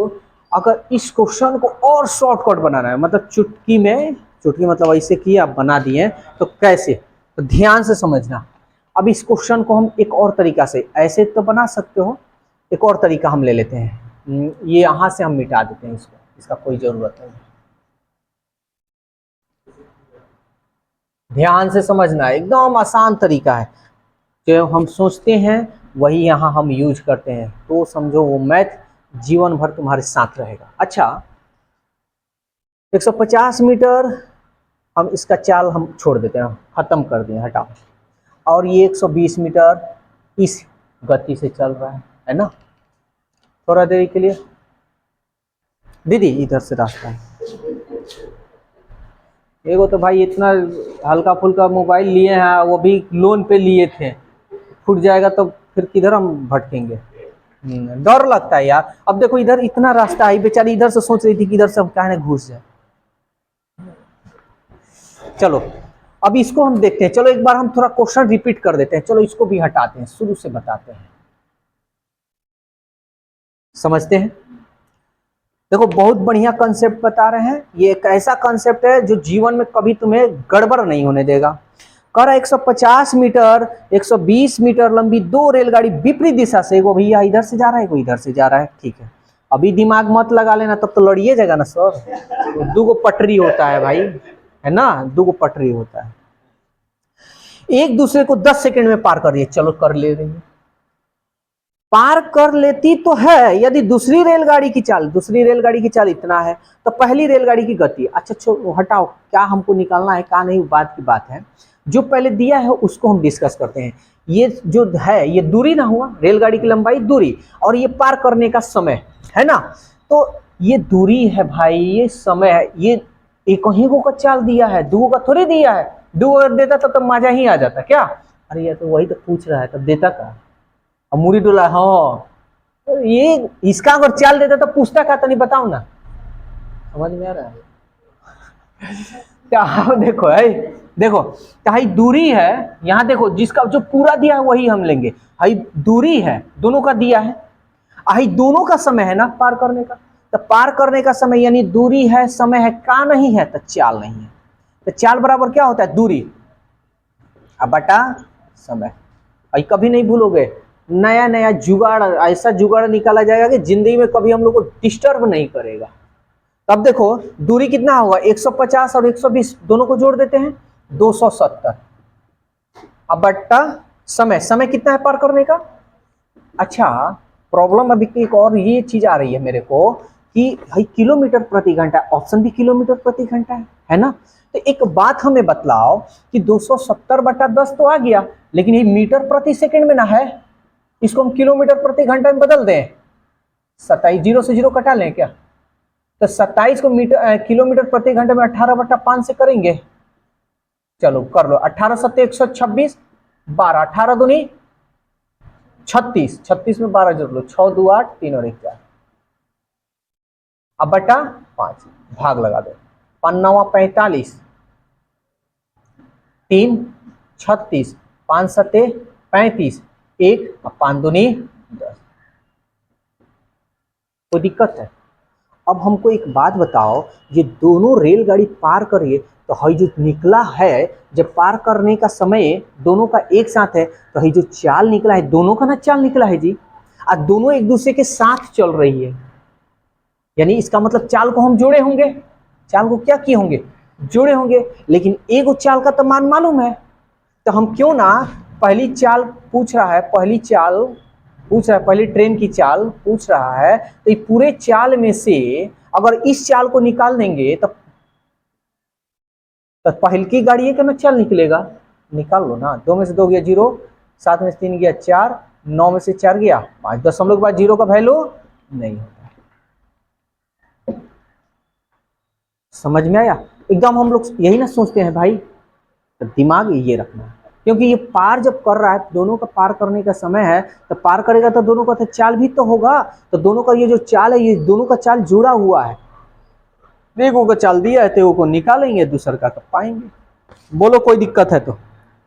अगर इस क्वेश्चन को और शॉर्टकट बनाना है, मतलब चुटकी में, चुटकी मतलब ऐसे किया आप बना दिए, तो कैसे, तो ध्यान से समझना। अब इस क्वेश्चन को हम एक और तरीका से, ऐसे तो बना सकते हो, एक और तरीका हम ले लेते हैं, ये यहां से हम मिटा देते हैं इसको, इसका कोई जरूरत नहीं। ध्यान से समझना, एकदम आसान तरीका है, जो हम सोचते हैं वही यहाँ हम यूज करते हैं, तो समझो वो मैथ जीवन भर तुम्हारे साथ रहेगा। अच्छा, 150 मीटर हम इसका चाल हम छोड़ देते हैं, खत्म कर दिए, हटाओ। और ये 120 मीटर इस गति से चल रहा है ना, थोड़ा देर के लिए। दीदी इधर से रास्ता है, एगो तो भाई इतना हल्का फुल्का मोबाइल लिए हैं, वो भी लोन पे लिए थे, फूट जाएगा तो फिर किधर हम भटकेंगे। डर लगता है यार। अब देखो इधर इतना रास्ता है, बेचारी इधर से सोच रही थी कि इधर से हम कहाँ घुस जाए। चलो अब इसको हम देखते हैं, चलो एक बार हम थोड़ा क्वेश्चन रिपीट कर देते हैं, चलो इसको भी हटाते हैं, शुरू से बताते हैं, समझते हैं। देखो बहुत बढ़िया कंसेप्ट बता रहे हैं, ये एक ऐसा कंसेप्ट है जो जीवन में कभी तुम्हें गड़बड़ नहीं होने देगा। कह रहा 150 मीटर 120 मीटर लंबी दो रेलगाड़ी विपरीत दिशा से, वो भैया इधर से जा रहा है, कोई इधर से जा रहा है, ठीक है। अभी दिमाग मत लगा लेना, तब तो लड़िए जाएगा ना सर, दो गो पटरी होता है भाई, है ना, दो गो पटरी होता है। एक दूसरे को 10 सेकंड में पार कर रही है, चलो कर ले रही है, पार कर लेती तो है यदि दूसरी रेलगाड़ी की चाल इतना है, तो पहली रेलगाड़ी की गति, अच्छा छोड़ो हटाओ, क्या हमको निकालना है क्या नहीं, बात की बात है, जो पहले दिया है उसको हम डिस्कस करते हैं। ये जो है ये दूरी ना हुआ, रेलगाड़ी की लंबाई दूरी, और ये पार करने का समय है ना, तो ये दूरी है भाई, ये समय है, ये एक ही को चाल दिया है, दो का थोड़ी दिया है, दो अगर देता तो मजा ही आ जाता क्या। अरे ये तो वही तो पूछ रहा है, तब देता का मूरी डोला, हाँ तो ये इसका अगर चाल देता तो पूछता क्या, तो नहीं बताओ ना, समझ में आ रहा है क्या। देखो है, देखो हाई दूरी है, यहाँ देखो जिसका जो पूरा दिया है वही हम लेंगे, हाई दूरी है दोनों का दिया है, हाई दोनों का समय है ना पार करने का, तो पार करने का समय यानी दूरी है, समय है, का नहीं है तो चाल नहीं है, तो चाल बराबर क्या होता है, दूरी अब बटा समय। भाई कभी नहीं भूलोगे, नया नया जुगाड़, ऐसा जुगाड़ निकाला जाएगा कि जिंदगी में कभी हम लोग को डिस्टर्ब नहीं करेगा। तब देखो दूरी कितना होगा, 150 और 120 दोनों को जोड़ देते हैं 270, अब बट्टा समय, समय कितना है पार करने का। अच्छा प्रॉब्लम अभी एक और ये चीज आ रही है मेरे को कि भाई किलोमीटर प्रति घंटा, ऑप्शन भी किलोमीटर प्रति घंटा है ना, तो एक बात हमें बतलाओ कि 270/10 तो आ गया, लेकिन ये मीटर प्रति सेकंड में ना है, इसको हम किलोमीटर प्रति घंटा में बदल दें, 27 0 से 0 कटा लें क्या, तो 27 को किलोमीटर प्रति घंटे में 18/5 से करेंगे, चलो कर लो, 18 7 126, 12 18 दूनी 36, 36 में 12 जोड़ लो, 6 2 8 3 और 1 4, अब बटा 5 भाग लगा दो, 5 9 45, 3 36, 5 7 35, 1 और 5 दूनी 10, कोई दिक्कत है। अब हमको एक बात बताओ, ये दोनों रेलगाड़ी पार करिए तो हई जो निकला है, जब पार करने का समय दोनों का एक साथ है, तो हई जो चाल निकला है दोनों का ना चाल निकला है जी, और दोनों एक दूसरे के साथ चल रही है, यानी इसका मतलब चाल को हम जोड़े होंगे, चाल को क्या किए होंगे, जोड़े होंगे, लेकिन एक चाल का तो मान मालूम है, तो हम क्यों ना पहली चाल पूछ रहा है, पहली चाल पूछ रहा है, पहली ट्रेन की चाल पूछ रहा है, तो ये पूरे चाल में से अगर इस चाल को निकाल देंगे तो पहल की गाड़ी का ना चाल निकलेगा, निकाल लो ना, 2 में से 2 गया 0, 7 में से 3 गया 4, 9 में से 4 गया 5, दशमलव के बाद 0 का वैल्यू नहीं होता है। समझ में आया? एकदम हम लोग यही ना सोचते हैं भाई, तो दिमाग ये रखना है, क्योंकि ये पार जब कर रहा है, दोनों का पार करने का समय है, तो पार करेगा तो दोनों का तो चाल भी तो होगा, तो दोनों का ये जो चाल है, ये दोनों का चाल जुड़ा हुआ है। देखो को चाल दिया है तो को निकालेंगे, दूसर का तो पाएंगे। बोलो कोई दिक्कत है तो?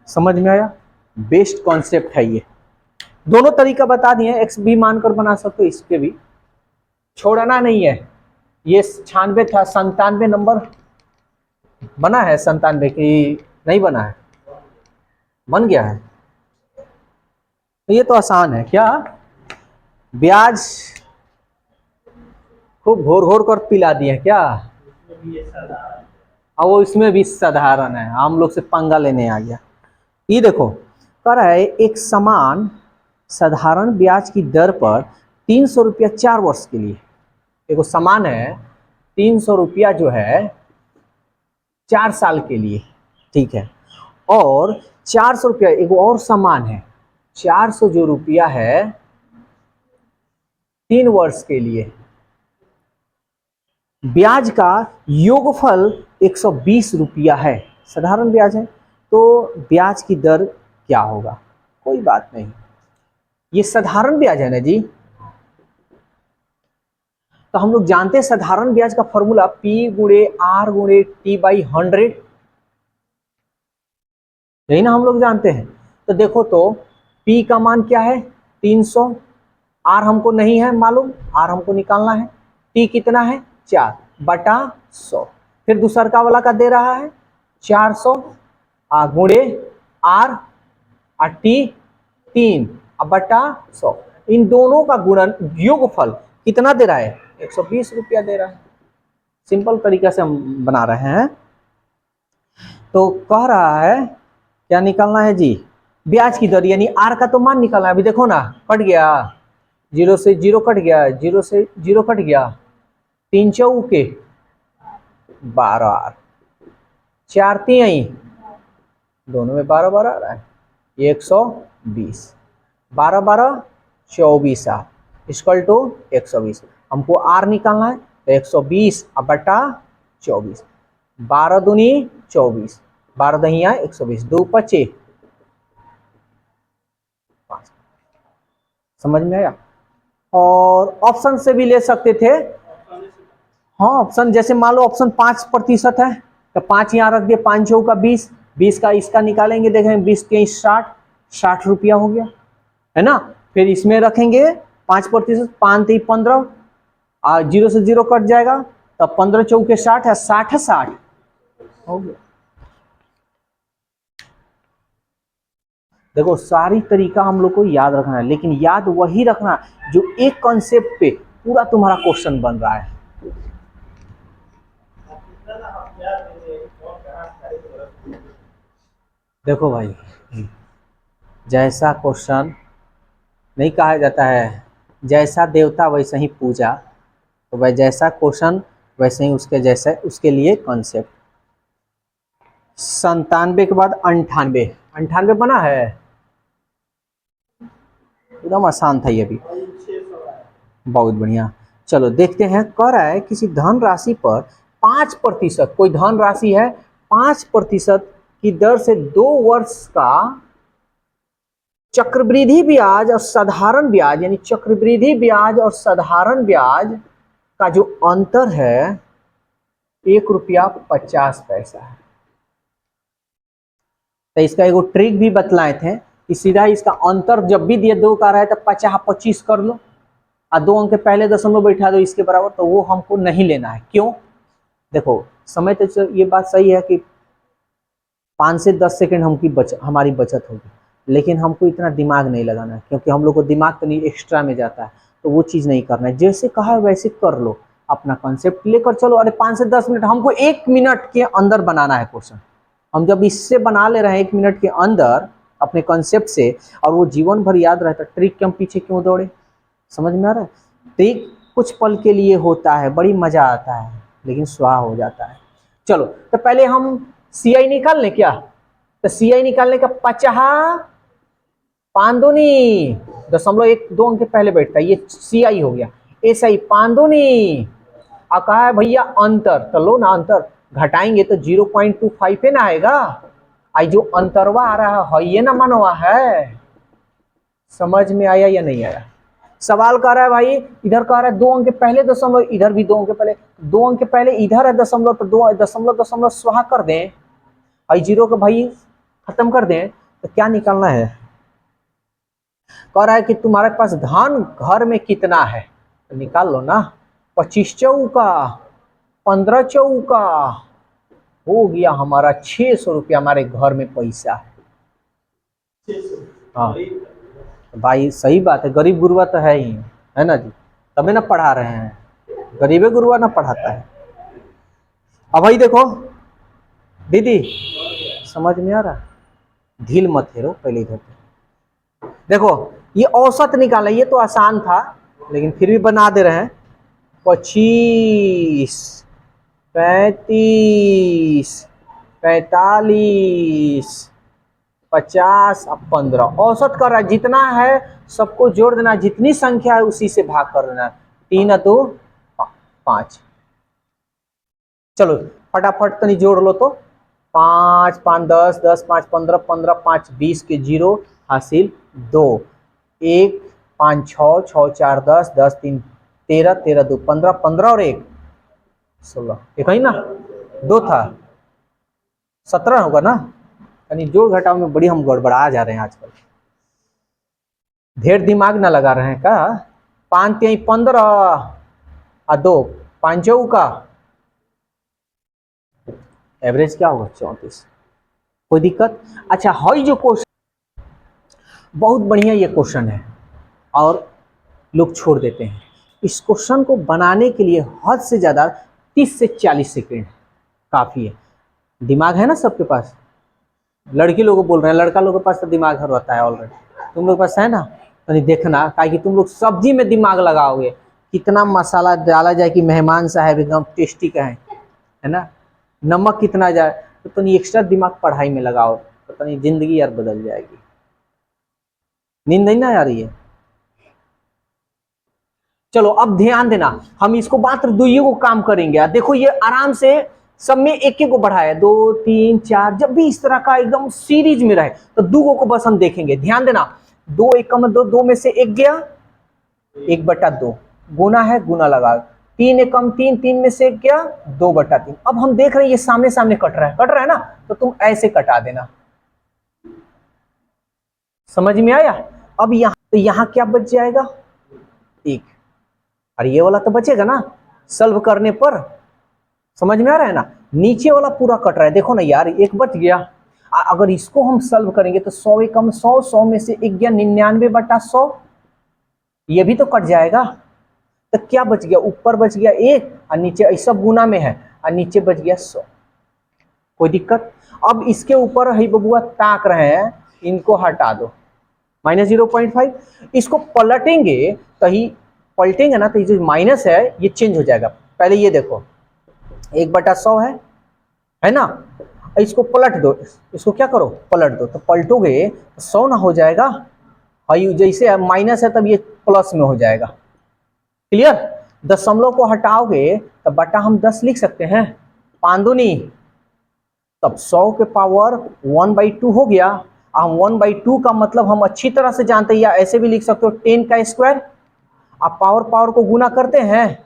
समझ में आया? बेस्ट कॉन्सेप्ट है ये। दोनों तरीका बता दिए, एक्स भी मानकर बना सकते हो, इसके भी छोड़ना नहीं है। ये 96 था, 97 नंबर बना है, 97 की नहीं बना है, बन गया है। तो ये तो आसान है क्या? ब्याज खूब घोर घोर कर पिला दिए क्या? और वो इसमें भी साधारण है, हम लोग से पंगा लेने आ गया। ये देखो कह रहा है एक समान साधारण ब्याज की दर पर 300 रुपया 4 वर्ष के लिए। देखो समान है 300 रुपया जो है 4 साल के लिए, ठीक है। और 400 रुपया एक और समान है, 400 जो रुपया है 3 वर्ष के लिए। ब्याज का योगफल 120 रुपया है, साधारण ब्याज है, तो ब्याज की दर क्या होगा? कोई बात नहीं, ये साधारण ब्याज है ना जी। तो हम लोग जानते हैं साधारण ब्याज का फॉर्मूला P गुणे R गुणे T बाई 100, यही ना हम लोग जानते हैं। तो देखो तो P का मान क्या है 300, R हमको नहीं है मालूम, R हमको निकालना है, T कितना है 4 बटा 100, फिर दूसरा वाला का दे रहा है 400 गुणे R और T 3 बटा 100, इन दोनों का गुणन योगफल कितना दे रहा है 120 रुपया दे रहा है। सिंपल तरीका से हम बना रहे हैं। तो कह रहा है क्या निकालना है जी? ब्याज की दर, यानी आर का तो मान निकालना है। अभी देखो ना कट गया, 0 से 0 कट गया, 0 से 0 कट गया, 3 चौके 12 आर, 4 तिहाई, दोनों में 12 12 आ रहा है, 120, 12 12 24 आर इक्वल टू 120। हमको आर निकालना है तो 120 बटा 24, 12 दूनी 24, 12 दहिया 120, 2 25, समझ में आया? और ऑप्शन से भी ले सकते थे। हाँ ऑप्शन, जैसे मान लो ऑप्शन 5% है तो 5 यहाँ रख दिए, 5 चौका 20, 20 का इसका निकालेंगे, देखेंगे 20 के 60 रुपया हो गया है ना। फिर इसमें रखेंगे 5%, 5 3 15, 0 से 0 कट जाएगा, तब 15 चौके 60 है, 60 है 60 हो गया। देखो सारी तरीका हम लोग को याद रखना है, लेकिन याद वही रखना जो एक कॉन्सेप्ट पे पूरा तुम्हारा क्वेश्चन बन रहा है। देखो भाई जैसा क्वेश्चन नहीं कहा जाता है, जैसा देवता वैसे ही पूजा, तो भाई जैसा क्वेश्चन वैसे ही उसके जैसे उसके लिए कॉन्सेप्ट। 97 के बाद 98, 98 बना है, एकदम आसान था ये भी, बहुत बढ़िया। चलो देखते हैं, कह रहा है किसी धन राशि पर 5%, कोई धन राशि है 5% की दर से 2 वर्ष का चक्रवृद्धि ब्याज और साधारण ब्याज, यानी चक्रवृद्धि ब्याज और साधारण ब्याज का जो अंतर है 1 रुपया 50 पैसा है। तो इसका एक ट्रिक भी बतलाए थे कि सीधा इसका अंतर जब भी दिए 2 का रहा है तो 50 25 कर लो और 2 अंक के पहले दशमलव बैठा दो इसके बराबर, तो वो हमको नहीं लेना है। क्यों? देखो समय तो ये बात सही है कि 5 से 10 सेकंड हमारी बचत होगी, लेकिन हमको इतना दिमाग नहीं लगाना है, क्योंकि हम लोग को दिमाग तो नहीं एक्स्ट्रा में जाता है, तो वो चीज़ नहीं करना है। जैसे कहा है वैसे कर लो, अपना कॉन्सेप्ट लेकर चलो। अरे 5 से 10 मिनट, हमको 1 मिनट के अंदर बनाना है क्वेश्चन। हम जब इससे बना ले रहे हैं 1 मिनट के अंदर अपने कॉन्सेप्ट से, और वो जीवन भर याद रहता है, ट्रिक के हम पीछे क्यों दौड़े? समझ में आ रहा है? ट्रिक कुछ पल के लिए होता है, बड़ी मजा आता है, लेकिन स्वाहा हो जाता है। चलो तो पहले हम CI निकाल लें क्या? तो CI निकालने का 50 5 दूनी दशमलव एक 2 अंक के पहले बैठता है, ये CI हो गया। SI पांदुनी आ कहा है भैया अंतर, तो लो ना अंतर घटाएंगे तो 0.25 पे ना आएगा। आई जो अंतरवा आ रहा है ये ना मनवा है। समझ में आया या नहीं आया? सवाल कर रहा है भाई, इधर कह रहा है 2 अंक के पहले दशमलव, इधर भी 2 अंक के पहले, 2 अंक के पहले इधर है दशमलव, तो 2 दशमलव स्वाहा कर दें, आई 0 को भाई खत्म कर दें, तो क्या निकालना है? कह रहा है कि तुम्हारे पास धन घर में कितना है, तो निकाल लो ना। 25 चौका 15 चौका हो गया हमारा 600 रुपया हमारे घर में पैसा है। हाँ भाई सही बात है, गरीब गुरुआ तो है ही, है ना जी, तभी ना पढ़ा रहे हैं, गरीबे गुरुआ ना पढ़ाता है। अब भाई देखो दीदी, समझ में आ रहा? ढील मत हेरो, पहले इधर देखो, ये औसत निकाला, ये तो आसान था लेकिन फिर भी बना दे रहे हैं। 25 35 45 50 अब 15 औसत कर रहा है, जितना है सबको जोड़ देना, जितनी संख्या है उसी से भाग कर देना। 3 2 5, चलो फटाफट तो नहीं जोड़ लो तो 5 5 10 10 5 15 15 5 20 के 0 हासिल 2 1 5 6 6 4 10 10 3 13 13 2 15 15 और 1 16, एक ही ना 2 था 17 होगा ना। यानी जोड़ घटाव में बड़ी हम गड़बड़ा जा रहे हैं आजकल, ढेर दिमाग ना लगा रहे हैं का। 5 3 15 और 2 5 का एवरेज क्या होगा 34। कोई दिक्कत? अच्छा हाई जो क्वेश्चन बहुत बढ़िया ये क्वेश्चन है और लोग छोड़ देते हैं। इस क्वेश्चन को बनाने के लिए हद से ज़्यादा 30 से 40 सेकेंड काफ़ी है। दिमाग है ना सबके पास? लड़की लोगों को बोल रहे हैं, लड़का लोगों के पास तो दिमाग हर रहता है ऑलरेडी, तुम लोग के पास है ना? तो नहीं देखना, कि तुम लोग सब्जी में दिमाग लगाओगे, कितना मसाला डाला जाए कि मेहमान साहब एकदम टेस्टी कहें, है ना? नमक कितना जाए, तो तुम एक्स्ट्रा दिमाग पढ़ाई में लगाओ, तो तुम जिंदगी यार बदल जाएगी। नींद नहीं ना आ रही है? चलो अब ध्यान देना, हम इसको मात्र 2 को काम करेंगे। देखो ये आराम से सब में एक को बढ़ाया 2 3 4, जब भी इस तरह का एकदम सीरीज में रहे तो 2 को बस हम देखेंगे। ध्यान देना, 2 एकम 2, 2 में से 1 गया 1/2, गुना है गुना लगा, 3 एकम 3, 3 में से 1 गया 2/3। अब हम देख रहे हैं ये सामने सामने कट रहा है ना, तो तुम ऐसे कटा देना। समझ में आया? अब यहाँ तो यहाँ क्या बच जाएगा 1, और ये वाला तो बचेगा ना सॉल्व करने पर। समझ में आ रहा है ना? नीचे वाला पूरा कट रहा है, देखो ना यार 1 बच गया। अगर इसको हम सॉल्व करेंगे तो 100 एकम 100, 100 में से 1 गया 99/100, ये भी तो कट जाएगा। तो क्या बच गया? ऊपर बच गया 1 और नीचे सब गुना में है और नीचे बच गया 100। कोई दिक्कत? अब इसके ऊपर ही बबुआ ताक रहे हैं, इनको हटा दो -0.5। इसको पलटेंगे तो ही पलटेंगे ना, तो ये जो माइनस है ये चेंज हो जाएगा। पहले ये देखो 1/100 है ना, इसको पलट दो, इसको क्या करो पलट दो, तो पलटोगे तो 100 ना हो जाएगा, जैसे माइनस है तब ये प्लस में हो जाएगा। क्लियर? दशमलव को हटाओगे तो बटा हम 10 लिख सकते हैं, पांदुनी, तब 100 के पावर 1/2 हो गया। हम 1/2 का मतलब हम अच्छी तरह से जानते हैं, या ऐसे भी लिख सकते हो 10 का स्क्वायर। आप पावर पावर को गुना करते हैं,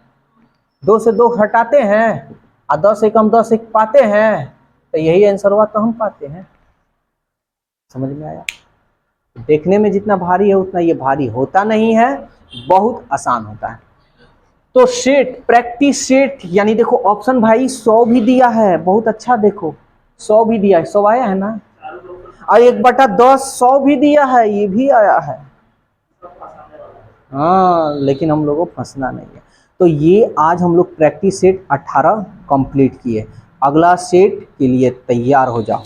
2 से 2 हटाते हैं और 10 एकम 10 एक पाते हैं, तो यही आंसर हुआ, तो हम पाते हैं। समझ में आया? देखने में जितना भारी है उतना ये भारी होता नहीं है, बहुत आसान होता है। तो सेट प्रैक्टिस सेट, यानी देखो ऑप्शन भाई 100 भी दिया है, बहुत अच्छा, देखो 100 भी दिया है, 100 आया है ना, और 1/10 100 भी दिया है, ये भी आया है। हाँ लेकिन हम लोगों को फंसना नहीं है। तो ये आज हम लोग प्रैक्टिस सेट 18 कंप्लीट किए। अगला सेट के लिए तैयार हो जाओ।